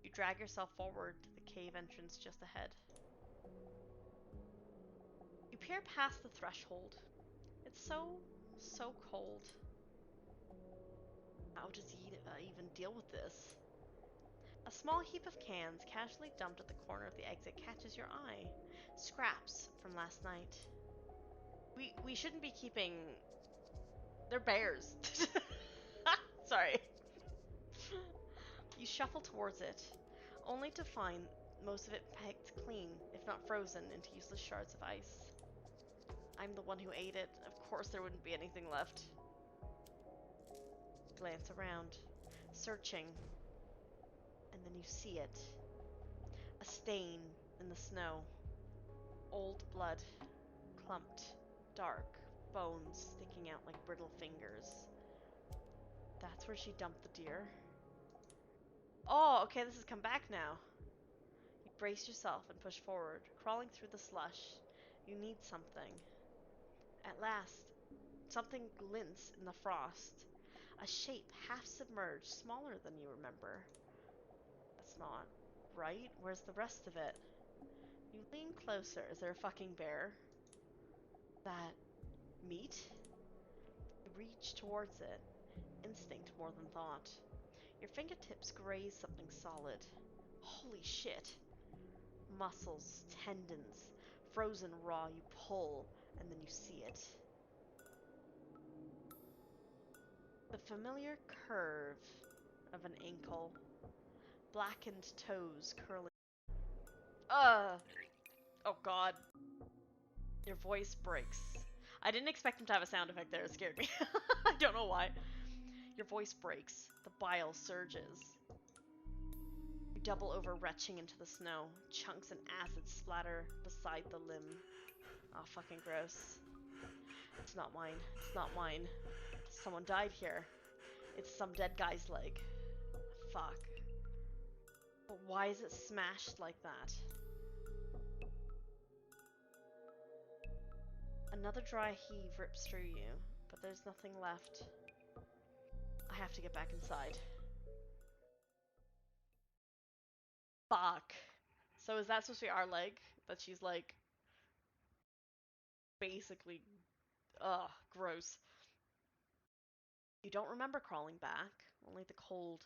You drag yourself forward to the cave entrance just ahead. You peer past the threshold. It's so cold. How does he even deal with this? A small heap of cans casually dumped at the corner of the exit catches your eye. Scraps from last night. We shouldn't be keeping... They're bears. Sorry. You shuffle towards it, only to find most of it picked clean, if not frozen into useless shards of ice. I'm the one who ate it. Of course there wouldn't be anything left. Glance around, searching, and then you see it. A stain in the snow. Old blood, clumped, dark, bones sticking out like brittle fingers. That's where she dumped the deer. Oh, okay, this has come back now. You brace yourself and push forward, crawling through the slush. You need something. At last, something glints in the frost. A shape half submerged, smaller than you remember. That's not right. Where's the rest of it? You lean closer. Is there a fucking bear? That meat? You reach towards it. Instinct more than thought. Your fingertips graze something solid. Holy shit. Muscles, tendons, frozen raw. You pull, and then you see it. The familiar curve of an ankle. Blackened toes curling. Oh god. Your voice breaks. I didn't expect him to have a sound effect there. It scared me. I don't know why. Your voice breaks. The bile surges. You double over, retching into the snow. Chunks and acid splatter beside the limb. Oh, fucking gross. It's not mine. It's not mine. Someone died here. It's some dead guy's leg. Fuck. But why is it smashed like that? Another dry heave rips through you, but there's nothing left. I have to get back inside. Fuck. So is that supposed to be our leg? That she's like... basically... Ugh, gross. You don't remember crawling back. Only the cold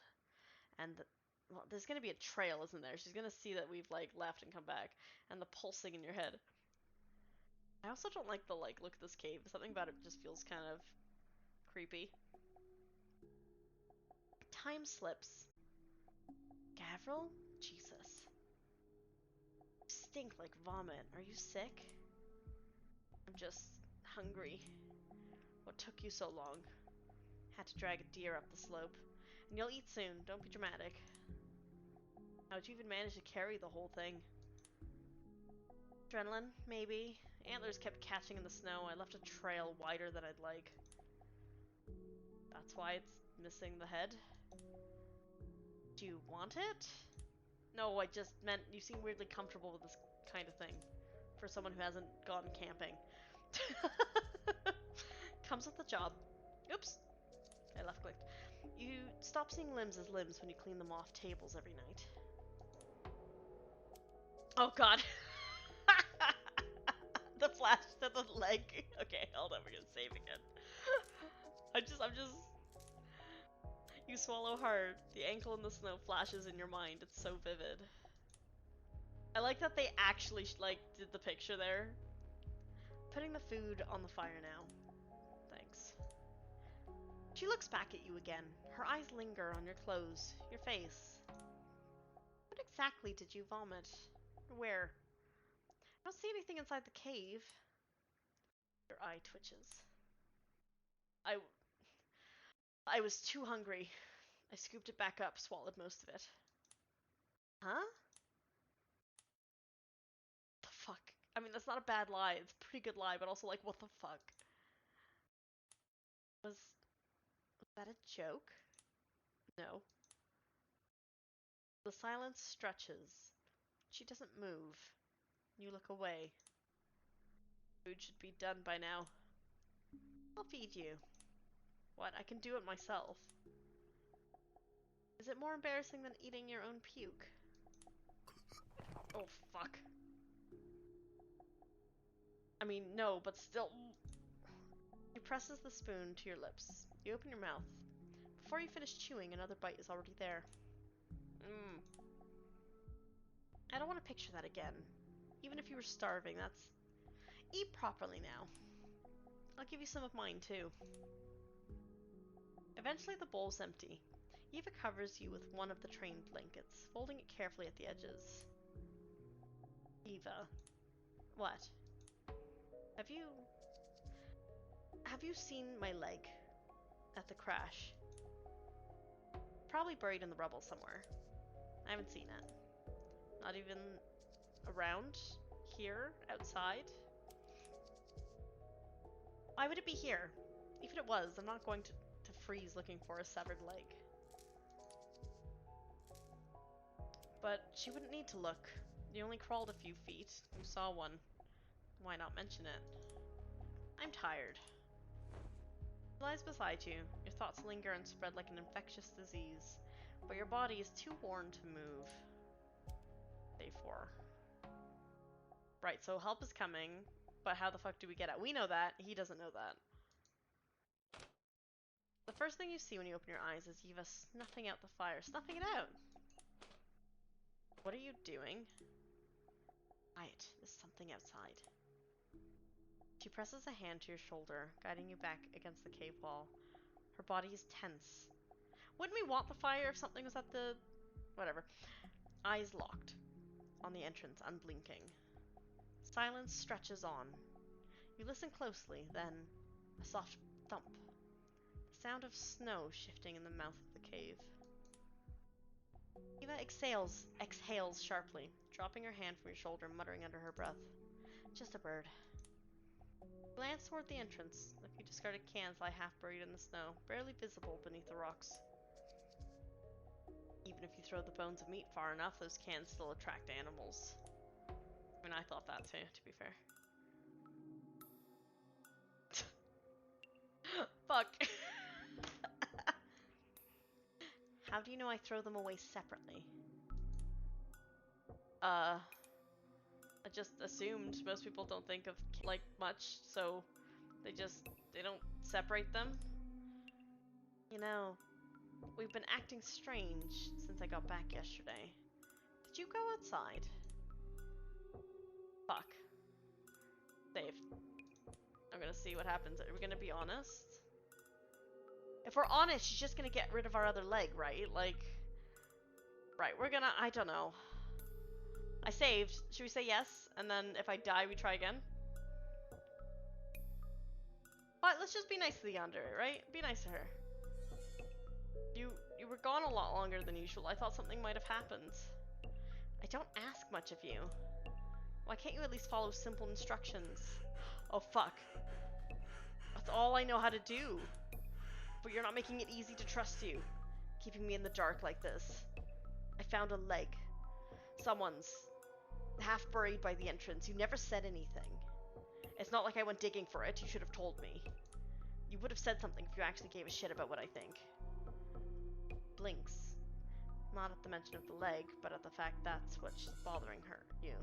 and the... Well, there's gonna be a trail, isn't there? She's gonna see that we've, like, left and come back. And the pulsing in your head. I also don't like the, like, look at this cave. Something about it just feels kind of creepy. Time slips. Gavril? Jesus. You stink like vomit. Are you sick? I'm just hungry. What took you so long? Had to drag a deer up the slope. And you'll eat soon. Don't be dramatic. How'd you even manage to carry the whole thing? Adrenaline, maybe. Antlers kept catching in the snow. I left a trail wider than I'd like. That's why it's missing the head. Do you want it? No, I just meant you seem weirdly comfortable with this kind of thing. For someone who hasn't gone camping. Comes with the job. Oops. I left clicked. You stop seeing limbs as limbs when you clean them off tables every night. Oh god. The flash to the leg. Okay, hold on, we're gonna save again. I'm just... You swallow hard. The ankle in the snow flashes in your mind. It's so vivid. I like that they actually, like, did the picture there. Putting the food on the fire now. Thanks. She looks back at you again. Her eyes linger on your clothes, your face. What exactly did you vomit? Where? I don't see anything inside the cave. Your eye twitches. I I was too hungry. I scooped it back up, swallowed most of it. Huh? The fuck? I mean, that's not a bad lie. It's a pretty good lie, but also like, what the fuck? Was that a joke? No. The silence stretches. She doesn't move. You look away. Food should be done by now. I'll feed you. What? I can do it myself. Is it more embarrassing than eating your own puke? Oh, fuck. I mean, no, but still. She presses the spoon to your lips. You open your mouth. Before you finish chewing, another bite is already there. Mmm. I don't want to picture that again. Even if you were starving, that's... Eat properly now. I'll give you some of mine, too. Eventually the bowl's empty. Eva covers you with one of the train blankets, folding it carefully at the edges. Eva. What? Have you seen my leg? At the crash? Probably buried in the rubble somewhere. I haven't seen it. Not even around? Here? Outside? Why would it be here? Even if it was, I'm not going to freeze looking for a severed leg. But she wouldn't need to look. You only crawled a few feet. You saw one. Why not mention it? I'm tired. She lies beside you. Your thoughts linger and spread like an infectious disease. But your body is too worn to move. Day 4. Right, so help is coming. But how the fuck do we get out? We know that. He doesn't know that. The first thing you see when you open your eyes is Eva snuffing out the fire. Snuffing it out! What are you doing? Quiet. There's something outside. She presses a hand to your shoulder, guiding you back against the cave wall. Her body is tense. Wouldn't we want the fire if something was at the... whatever. Eyes locked. On the entrance, unblinking. Silence stretches on. You listen closely, then a soft thump. The sound of snow shifting in the mouth of the cave. Eva exhales sharply, dropping her hand from your shoulder, muttering under her breath. Just a bird. Glance toward the entrance. A few discarded cans lie half buried in the snow, barely visible beneath the rocks. Even if you throw the bones of meat far enough, those cans still attract animals. I mean, I thought that too, to be fair. Fuck. How do you know I throw them away separately? I just assumed. Most people don't think of, like, much, so they don't separate them. You know, we've been acting strange since I got back yesterday. Did you go outside? Fuck. Save. I'm gonna see what happens. Are we gonna be honest? If we're honest, she's just gonna get rid of our other leg, right? Like... Right, we're gonna... I don't know. I saved. Should we say yes? And then if I die, we try again? But let's just be nice to the Yandere, right? Be nice to her. You were gone a lot longer than usual. I thought something might have happened. I don't ask much of you. Why can't you at least follow simple instructions? Oh, fuck. That's all I know how to do. But you're not making it easy to trust you. Keeping me in the dark like this. I found a leg. Someone's. Half buried by the entrance. You never said anything. It's not like I went digging for it. You should have told me. You would have said something if you actually gave a shit about what I think. Blinks. Not at the mention of the leg, but at the fact that's what's bothering you.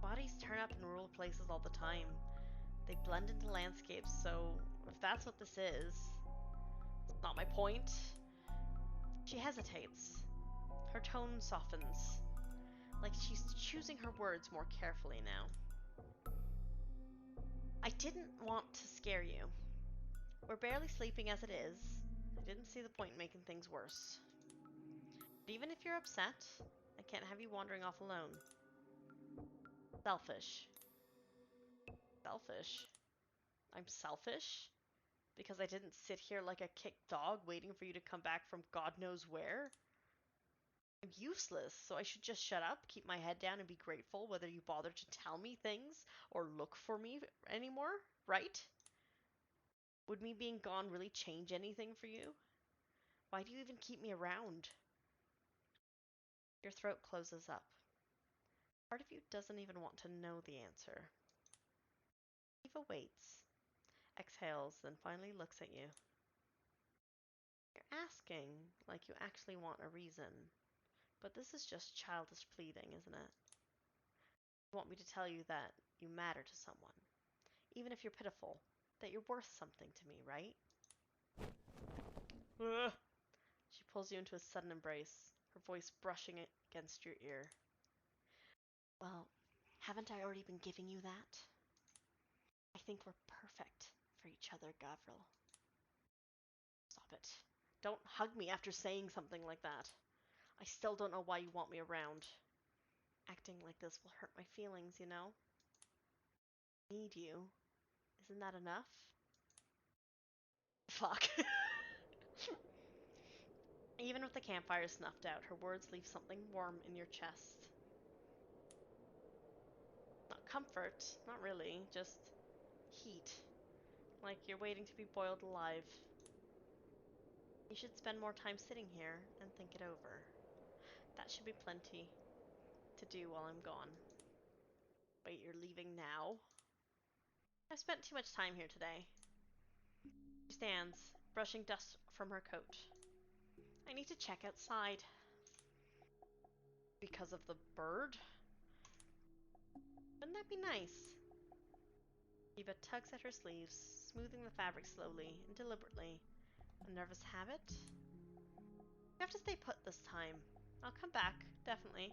Bodies turn up in rural places all the time. They blend into landscapes, so if that's what this is, it's not my point. She hesitates. Her tone softens, like she's choosing her words more carefully now. I didn't want to scare you. We're barely sleeping as it is. I didn't see the point in making things worse. But even if you're upset, I can't have you wandering off alone. Selfish. Selfish? I'm selfish? Because I didn't sit here like a kicked dog waiting for you to come back from God knows where? I'm useless, so I should just shut up, keep my head down, and be grateful whether you bother to tell me things or look for me anymore, right? Would me being gone really change anything for you? Why do you even keep me around? Your throat closes up. Part of you doesn't even want to know the answer. Eva waits, exhales, then finally looks at you. You're asking like you actually want a reason, but this is just childish pleading, isn't it? You want me to tell you that you matter to someone, even if you're pitiful, that you're worth something to me, right? Ugh. She pulls you into a sudden embrace, her voice brushing against your ear. Well, haven't I already been giving you that? I think we're perfect for each other, Gavril. Stop it. Don't hug me after saying something like that. I still don't know why you want me around. Acting like this will hurt my feelings, you know? I need you. Isn't that enough? Fuck. Even with the campfire snuffed out, her words leave something warm in your chest. Not comfort, not really, just heat. Like you're waiting to be boiled alive. You should spend more time sitting here and think it over. That should be plenty to do while I'm gone. Wait, you're leaving now? I've spent too much time here today. She stands, brushing dust from her coat. I need to check outside. Because of the bird? Wouldn't that be nice? Eva tugs at her sleeves, smoothing the fabric slowly and deliberately. A nervous habit? You have to stay put this time. I'll come back, definitely.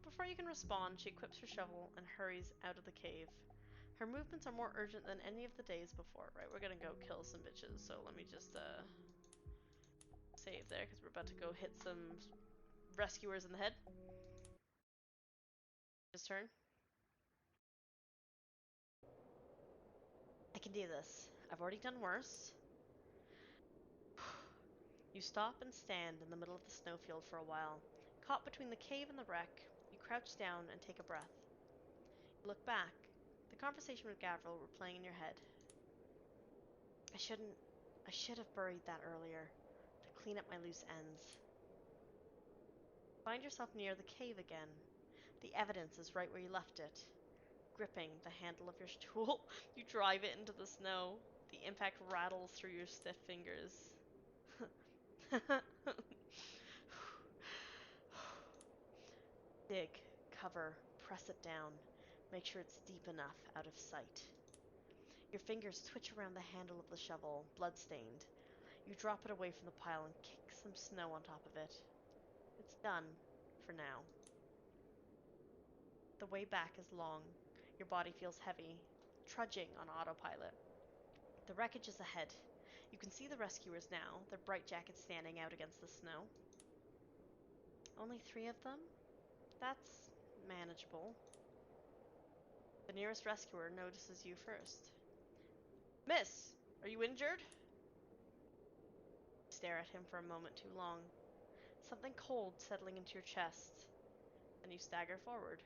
Before you can respond, she equips her shovel and hurries out of the cave. Her movements are more urgent than any of the days before. Right, we're gonna go kill some bitches, so let me just save there, because we're about to go hit some rescuers in the head. His turn. I can do this. I've already done worse. You stop and stand in the middle of the snowfield for a while. Caught between the cave and the wreck, you crouch down and take a breath. You look back. The conversation with Gavril were playing in your head. I should have buried that earlier, to clean up my loose ends. Find yourself near the cave again. The evidence is right where you left it. Gripping the handle of your tool, you drive it into the snow. The impact rattles through your stiff fingers. Dig, cover, press it down. Make sure it's deep enough out of sight. Your fingers twitch around the handle of the shovel, blood-stained. You drop it away from the pile and kick some snow on top of it. It's done, for now. The way back is long. Your body feels heavy, trudging on autopilot. The wreckage is ahead. You can see the rescuers now, their bright jackets standing out against the snow. Only 3 of them? That's manageable. The nearest rescuer notices you first. Miss, are you injured? You stare at him for a moment too long. Something cold settling into your chest. Then you stagger forward.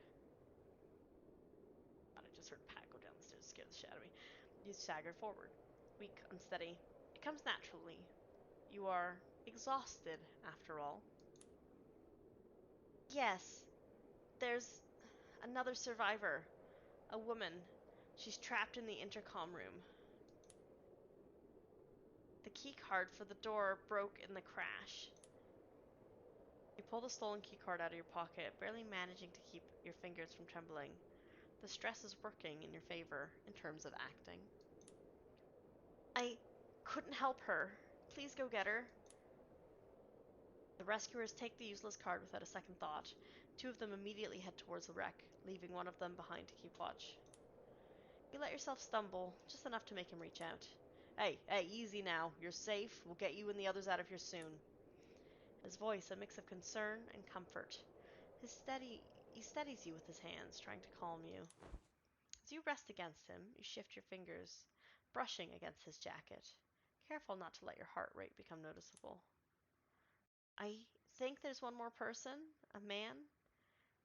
God, I just heard Pat go down the stairs to scare the shit out of me. You stagger forward. Weak, unsteady. It comes naturally. You are exhausted, after all. Yes, there's another survivor. A woman. She's trapped in the intercom room. The key card for the door broke in the crash. You pull the stolen key card out of your pocket, barely managing to keep your fingers from trembling. The stress is working in your favor in terms of acting. I couldn't help her. Please go get her. The rescuers take the useless card without a second thought. 2 of them immediately head towards the wreck, leaving 1 of them behind to keep watch. You let yourself stumble, just enough to make him reach out. Hey, easy now. You're safe. We'll get you and the others out of here soon. His voice, a mix of concern and comfort. He steadies you with his hands, trying to calm you. As you rest against him, you shift your fingers, brushing against his jacket, careful not to let your heart rate become noticeable. I think there's one more person, a man.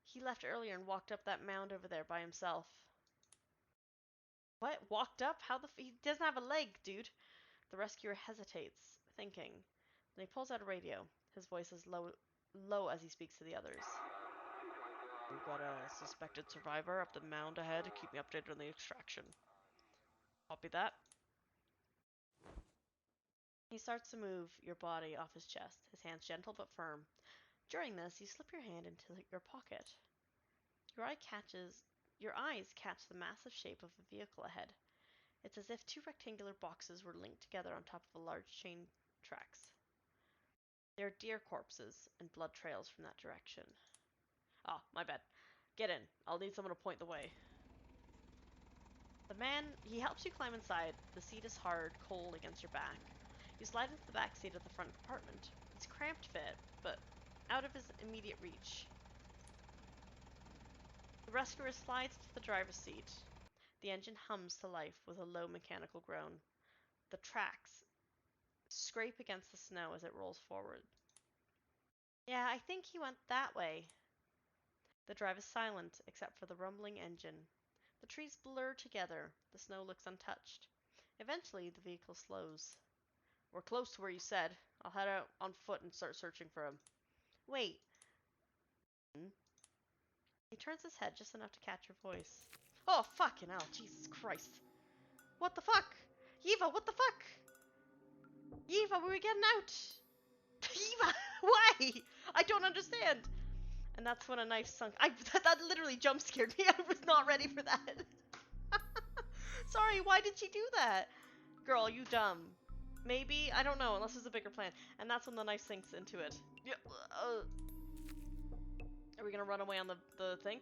He left earlier and walked up that mound over there by himself. What? Walked up? He doesn't have a leg, dude. The rescuer hesitates, thinking. Then he pulls out a radio. His voice is low as he speaks to the others. We've got a suspected survivor up the mound ahead. Keep me updated on the extraction. Copy that. He starts to move your body off his chest, his hands gentle but firm. During this, you slip your hand into your pocket. Your eyes catch the massive shape of a vehicle ahead. It's as if two rectangular boxes were linked together on top of a large chain tracks. There are deer corpses and blood trails from that direction. Oh, my bad. Get in. I'll need someone to point the way. The man, he helps you climb inside. The seat is hard, cold against your back. You slide into the back seat of the front compartment. It's cramped fit, but out of his immediate reach. The rescuer slides to the driver's seat. The engine hums to life with a low mechanical groan. The tracks scrape against the snow as it rolls forward. Yeah, I think he went that way. The drive is silent, except for the rumbling engine. The trees blur together. The snow looks untouched. Eventually, the vehicle slows. We're close to where you said. I'll head out on foot and start searching for him. Wait. He turns his head just enough to catch your voice. Oh, fucking hell. Jesus Christ. What the fuck? Eva, what the fuck? Eva, we were getting out. Eva, why? I don't understand. And that's when a knife sunk. That literally jump scared me. I was not ready for that. Sorry, why did she do that? Girl, you dumb. Maybe? I don't know, unless there's a bigger plan. And that's when the knife sinks into it. Are we gonna run away on the thing?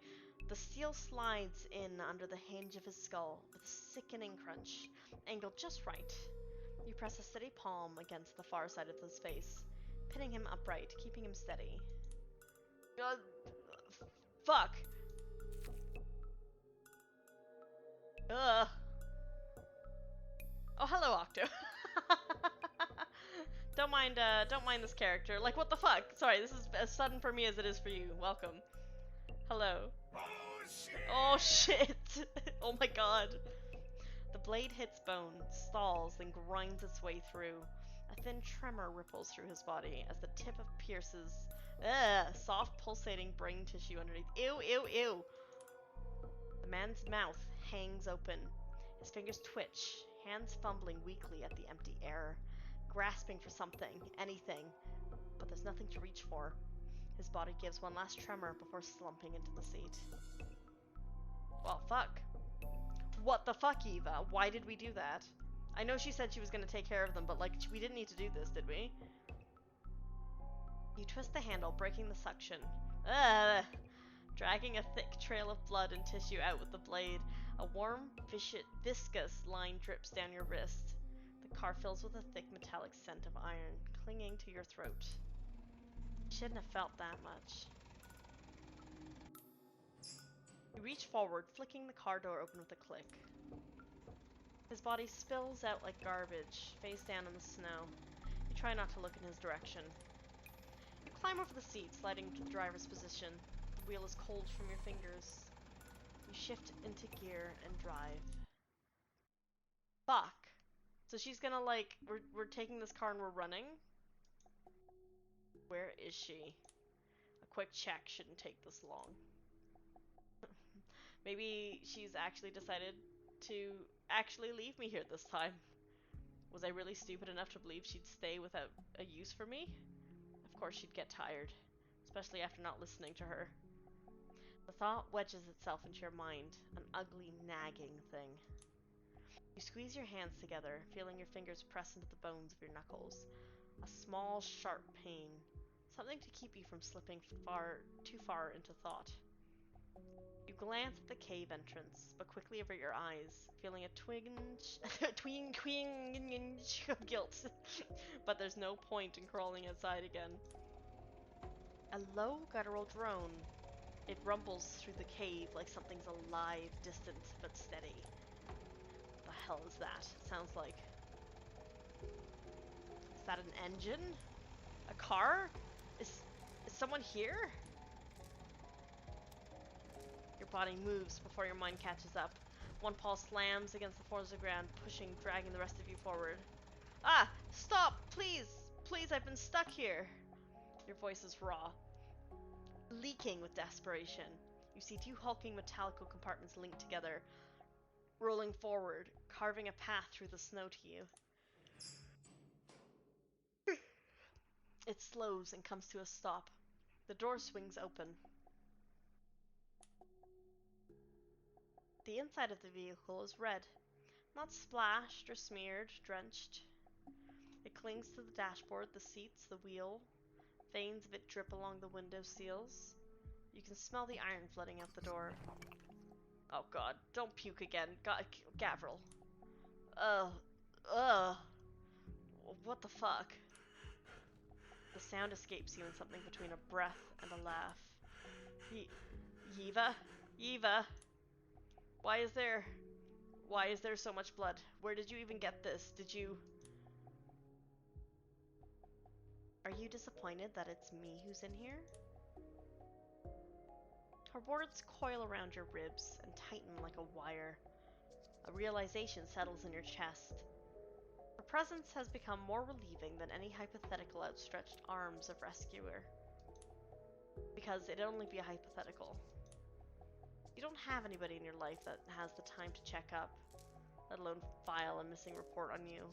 The steel slides in under the hinge of his skull with a sickening crunch, angled just right. You press a steady palm against the far side of his face, pinning him upright, keeping him steady. Fuck! Ugh. Oh, hello, Octo. Don't mind this character. Like, what the fuck? Sorry, this is as sudden for me as it is for you. Welcome. Hello. Oh, shit! Oh, shit! Oh my god. The blade hits bone, stalls, then grinds its way through. A thin tremor ripples through his body as the tip of pierces soft pulsating brain tissue underneath. Ew, ew, ew. The man's mouth hangs open. His fingers twitch, hands fumbling weakly at the empty air, grasping for something, anything, but there's nothing to reach for. His body gives one last tremor before slumping into the seat. Well, fuck. What the fuck, Eva? Why did we do that? I know she said she was gonna take care of them, but, like, we didn't need to do this, did we? You twist the handle, breaking the suction. Ugh! Dragging a thick trail of blood and tissue out with the blade. A warm, viscous line drips down your wrist. The car fills with a thick metallic scent of iron, clinging to your throat. You shouldn't have felt that much. You reach forward, flicking the car door open with a click. His body spills out like garbage, face down in the snow. You try not to look in his direction. You climb over the seat, sliding to the driver's position. The wheel is cold from your fingers. You shift into gear and drive. Fuck. So she's gonna, like, we're taking this car and we're running? Where is she? A quick check shouldn't take this long. Maybe she's actually decided to actually leave me here this time. Was I really stupid enough to believe she'd stay without a use for me? Of course she'd get tired, especially after not listening to her. The thought wedges itself into your mind, an ugly, nagging thing. You squeeze your hands together, feeling your fingers press into the bones of your knuckles. A small, sharp pain. Something to keep you from slipping too far into thought. You glance at the cave entrance, but quickly avert your eyes, feeling a twinge of guilt. But there's no point in crawling outside again. A low guttural drone. It rumbles through the cave like something's alive, distant, but steady. What the hell is that? It sounds like... Is that an engine? A car? Is someone here? Your body moves before your mind catches up. One paw slams against the forms of the ground, pushing, dragging the rest of you forward. Ah! Stop! Please! Please, I've been stuck here! Your voice is raw, leaking with desperation. You see two hulking metallical compartments linked together, rolling forward, carving a path through the snow to you. It slows and comes to a stop. The door swings open. The inside of the vehicle is red. Not splashed or smeared, drenched. It clings to the dashboard, the seats, the wheel. Veins of it drip along the window seals. You can smell the iron flooding out the door. Oh god, don't puke again. Gavril. Ugh. What the fuck? The sound escapes you in something between a breath and a laugh. Yiva? Yiva? Why is there so much blood? Where did you even get this? Did you... Are you disappointed that it's me who's in here? Her words coil around your ribs and tighten like a wire. A realization settles in your chest. Her presence has become more relieving than any hypothetical outstretched arms of rescuer. Because it'd only be a hypothetical. You don't have anybody in your life that has the time to check up, let alone file a missing report on you.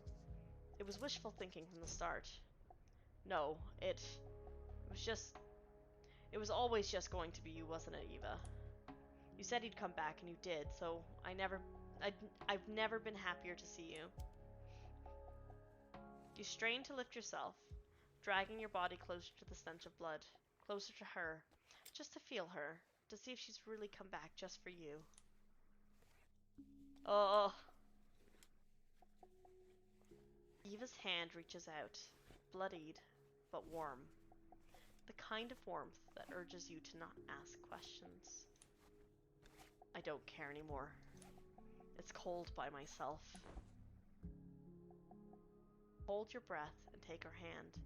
It was wishful thinking from the start. No, it was always just going to be you, wasn't it, Eva? You said you'd come back, and you did, so I've never been happier to see you. You strain to lift yourself, dragging your body closer to the stench of blood, closer to her, just to feel her, to see if she's really come back just for you. Oh. Eva's hand reaches out, bloodied, but warm. The kind of warmth that urges you to not ask questions. I don't care anymore. It's cold by myself. Hold your breath and take her hand.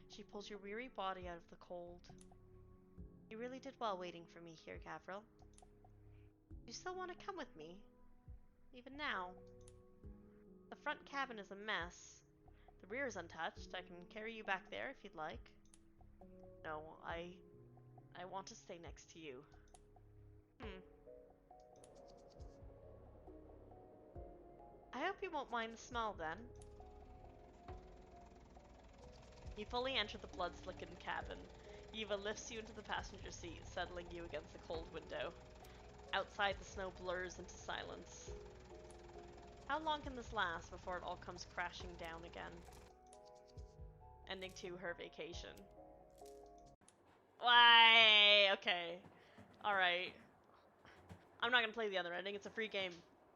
She pulls your weary body out of the cold. You really did well waiting for me here, Gavril. You still want to come with me? Even now? The front cabin is a mess. The rear is untouched. I can carry you back there if you'd like. No, I want to stay next to you. I hope you won't mind the smell then. You fully enter the blood-slickened cabin. Eva lifts you into the passenger seat, settling you against the cold window. Outside, the snow blurs into silence. How long can this last before it all comes crashing down again? Ending to her vacation. Why? Okay. Alright. I'm not gonna play the other ending. It's a free game.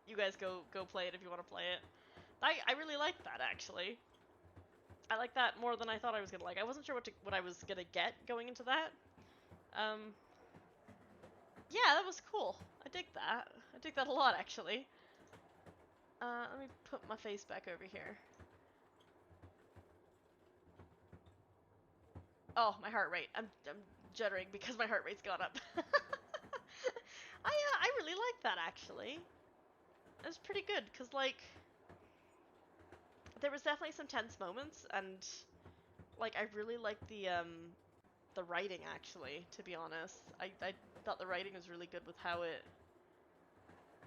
You guys go play it if you want to play it. I really like that, actually. I like that more than I thought I was gonna like. I wasn't sure what I was gonna get going into that. Yeah, that was cool. I dig that. I dig that a lot, actually. Let me put my face back over here. Oh, my heart rate. I'm juddering because my heart rate's gone up. I really like that, actually. It was pretty good, because, like, there was definitely some tense moments, and, like, I really liked the writing, actually, to be honest. I thought the writing was really good with how it...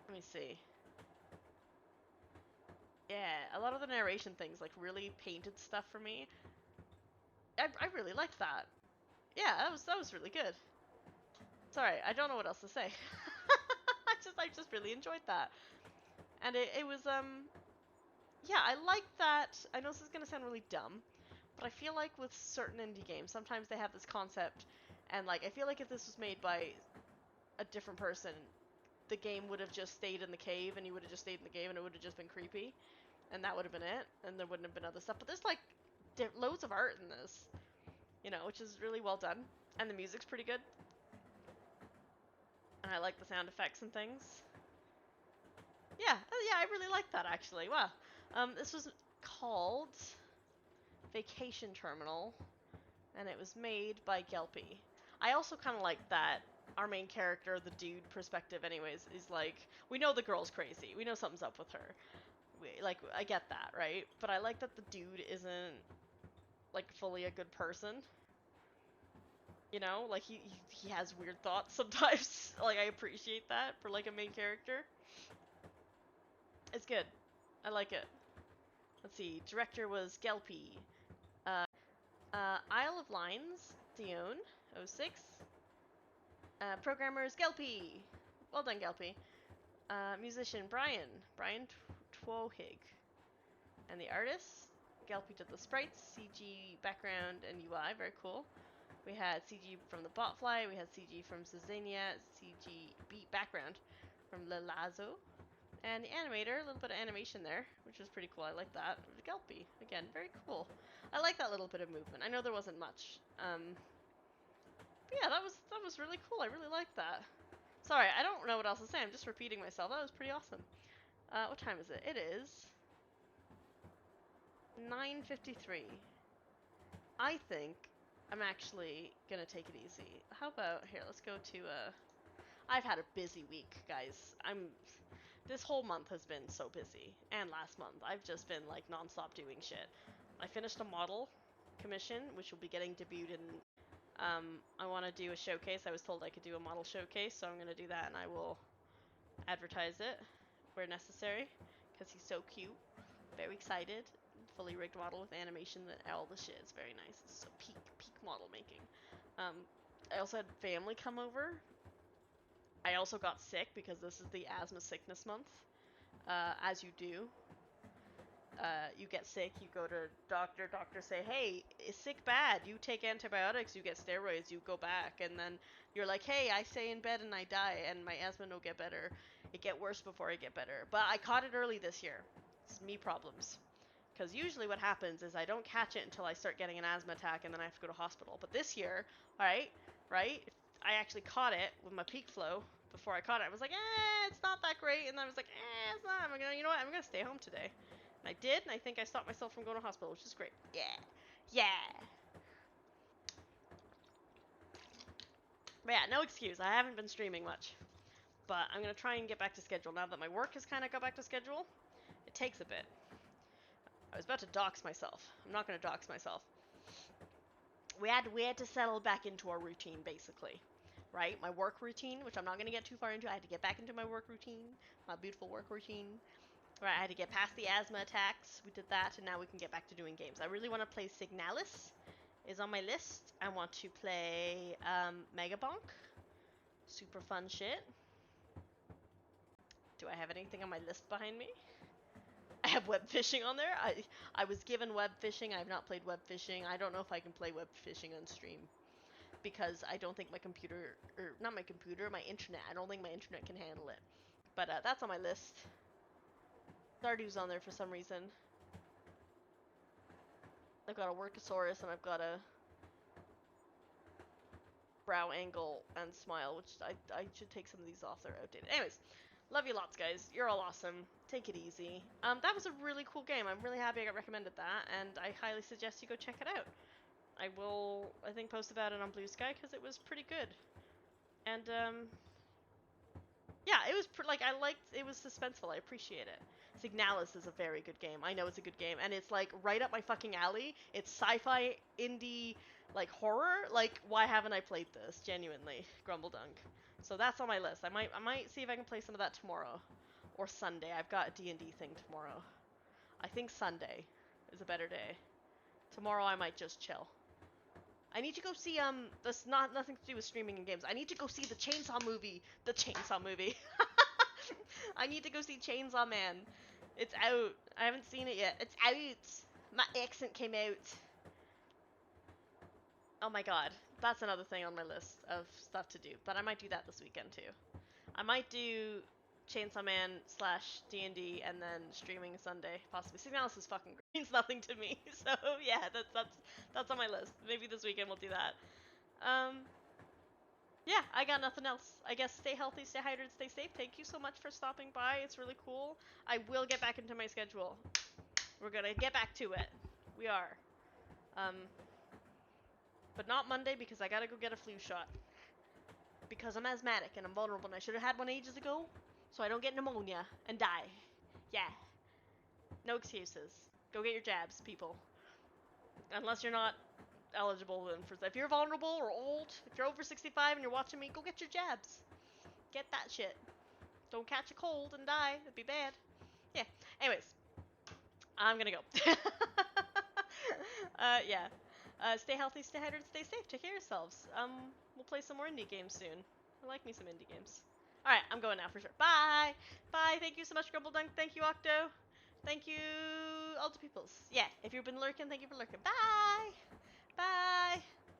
Let me see. Yeah, a lot of the narration things, like, really painted stuff for me. I really liked that. Yeah, that was really good. Sorry, I don't know what else to say. I just really enjoyed that. And it was, yeah, I like that. I know this is gonna sound really dumb, but I feel like with certain indie games, sometimes they have this concept, and, like, I feel like if this was made by a different person, the game would have just stayed in the cave, and you would have just stayed in the cave, and it would have just been creepy, and that would have been it, and there wouldn't have been other stuff. But there's, like, loads of art in this, you know, which is really well done, and the music's pretty good. and I like the sound effects and things. Yeah, yeah, I really like that actually. Wow. This was called Vacation Terminal, and it was made by Gelppy. I also kind of like that our main character, the dude perspective anyways, is like, we know the girl's crazy. We know something's up with her. Like, I get that, right? But I like that the dude isn't, like, fully a good person. You know? Like, he has weird thoughts sometimes. Like, I appreciate that for, like, a main character. It's good. I like it. Let's see. Director was Gelppy. Isle of Lines, Dion, 06. Programmers, Gelppy. Well done, Gelppy. Musician, Brian Twohig. And the artist, Gelppy did the sprites, CG background, and UI. Very cool. We had CG from the Botfly, we had CG from Zazania, CG beat background from Lelazo, and the animator, a little bit of animation there, which was pretty cool. I like that. Gelppy, again, very cool. I like that little bit of movement. I know there wasn't much. But yeah, that was really cool. I really liked that. Sorry, I don't know what else to say. I'm just repeating myself. That was pretty awesome. What time is it? It is 9:53. I think I'm actually gonna take it easy. How about here? Let's go to I've had a busy week, guys. This whole month has been so busy, and last month I've just been like nonstop doing shit. I finished a model commission, which will be getting debuted in. I want to do a showcase. I was told I could do a model showcase, so I'm gonna do that, and I will advertise it where necessary because he's so cute. Very excited. Fully rigged model with animation and all the shit. It's very nice. It's so peak model making. I also had family come over. I also got sick because this is the asthma sickness month. As you do, you get sick, you go to doctor say, hey, is sick bad? You take antibiotics, you get steroids, you go back, and then you're like, hey, I stay in bed and I die, and my asthma no get better. It get worse before I get better. But I caught it early this year. It's me problems. Because usually what happens is I don't catch it until I start getting an asthma attack and then I have to go to hospital. But this year, right, I actually caught it with my peak flow. Before I caught it, I was like, it's not that great. And then I was like, it's not. You know what? I'm gonna stay home today. And I did, and I think I stopped myself from going to hospital, which is great. Yeah. But yeah, no excuse. I haven't been streaming much. But I'm gonna try and get back to schedule now that my work has kind of got back to schedule. It takes a bit. I was about to dox myself. I'm not gonna dox myself. We had to settle back into our routine, basically, right? My work routine, which I'm not going to get too far into. I had to get back into my work routine, my beautiful work routine. Right, I had to get past the asthma attacks. We did that, and now we can get back to doing games. I really want to play Signalis. Is on my list. I want to play Megabonk. Super fun shit. Do I have anything on my list behind me? I have web fishing on there. I was given web fishing. I have not played web fishing. I don't know if I can play web fishing on stream, because I don't think my computer, or not my computer, my internet, I don't think my internet can handle it. But that's on my list. Stardew's on there for some reason. I've got a Workosaurus and I've got a brow angle and smile, which I should take some of these off. They're outdated. Anyways, love you lots, guys. You're all awesome. Take it easy. That was a really cool game. I'm really happy I got recommended that, and I highly suggest you go check it out. I will, I think, post about it on Blue Sky because it was pretty good. And yeah, it was I liked it was suspenseful. I appreciate it. Signalis is a very good game. I know it's a good game, and it's like right up my fucking alley. It's sci-fi, indie, like horror. Like, why haven't I played this? Genuinely, Grumbledunk. So that's on my list. I might see if I can play some of that tomorrow, or Sunday. I've got a D&D thing tomorrow. I think Sunday is a better day. Tomorrow I might just chill. I need to go see this nothing to do with streaming and games. I need to go see the Chainsaw movie. The Chainsaw movie. I need to go see Chainsaw Man. It's out. I haven't seen it yet. It's out. My accent came out. Oh my god. That's another thing on my list of stuff to do. But I might do that this weekend too. I might do Chainsaw Man slash D&D and then streaming Sunday, possibly. Signalis is fucking great. Means nothing to me. So yeah, that's on my list. Maybe this weekend we'll do that. Um, Yeah, I got nothing else. I guess stay healthy, stay hydrated, stay safe. Thank you so much for stopping by. It's really cool. I will get back into my schedule. We're gonna get back to it. We are. Um, but not Monday because I gotta go get a flu shot. Because I'm asthmatic and I'm vulnerable and I should have had one ages ago. So I don't get pneumonia and die. Yeah. No excuses. Go get your jabs, people. Unless you're not eligible then for if you're vulnerable or old, if you're over 65 and you're watching me, go get your jabs. Get that shit. Don't catch a cold and die. It'd be bad. Yeah. Anyways, I'm gonna go. Yeah. Stay healthy, stay hydrated, stay safe. Take care of yourselves. We'll play some more indie games soon. I like me some indie games. Alright, I'm going now for sure. Bye! Bye! Thank you so much, Grumbledunk. Thank you, Octo. Thank you, all the peoples. Yeah, if you've been lurking, thank you for lurking. Bye! Bye!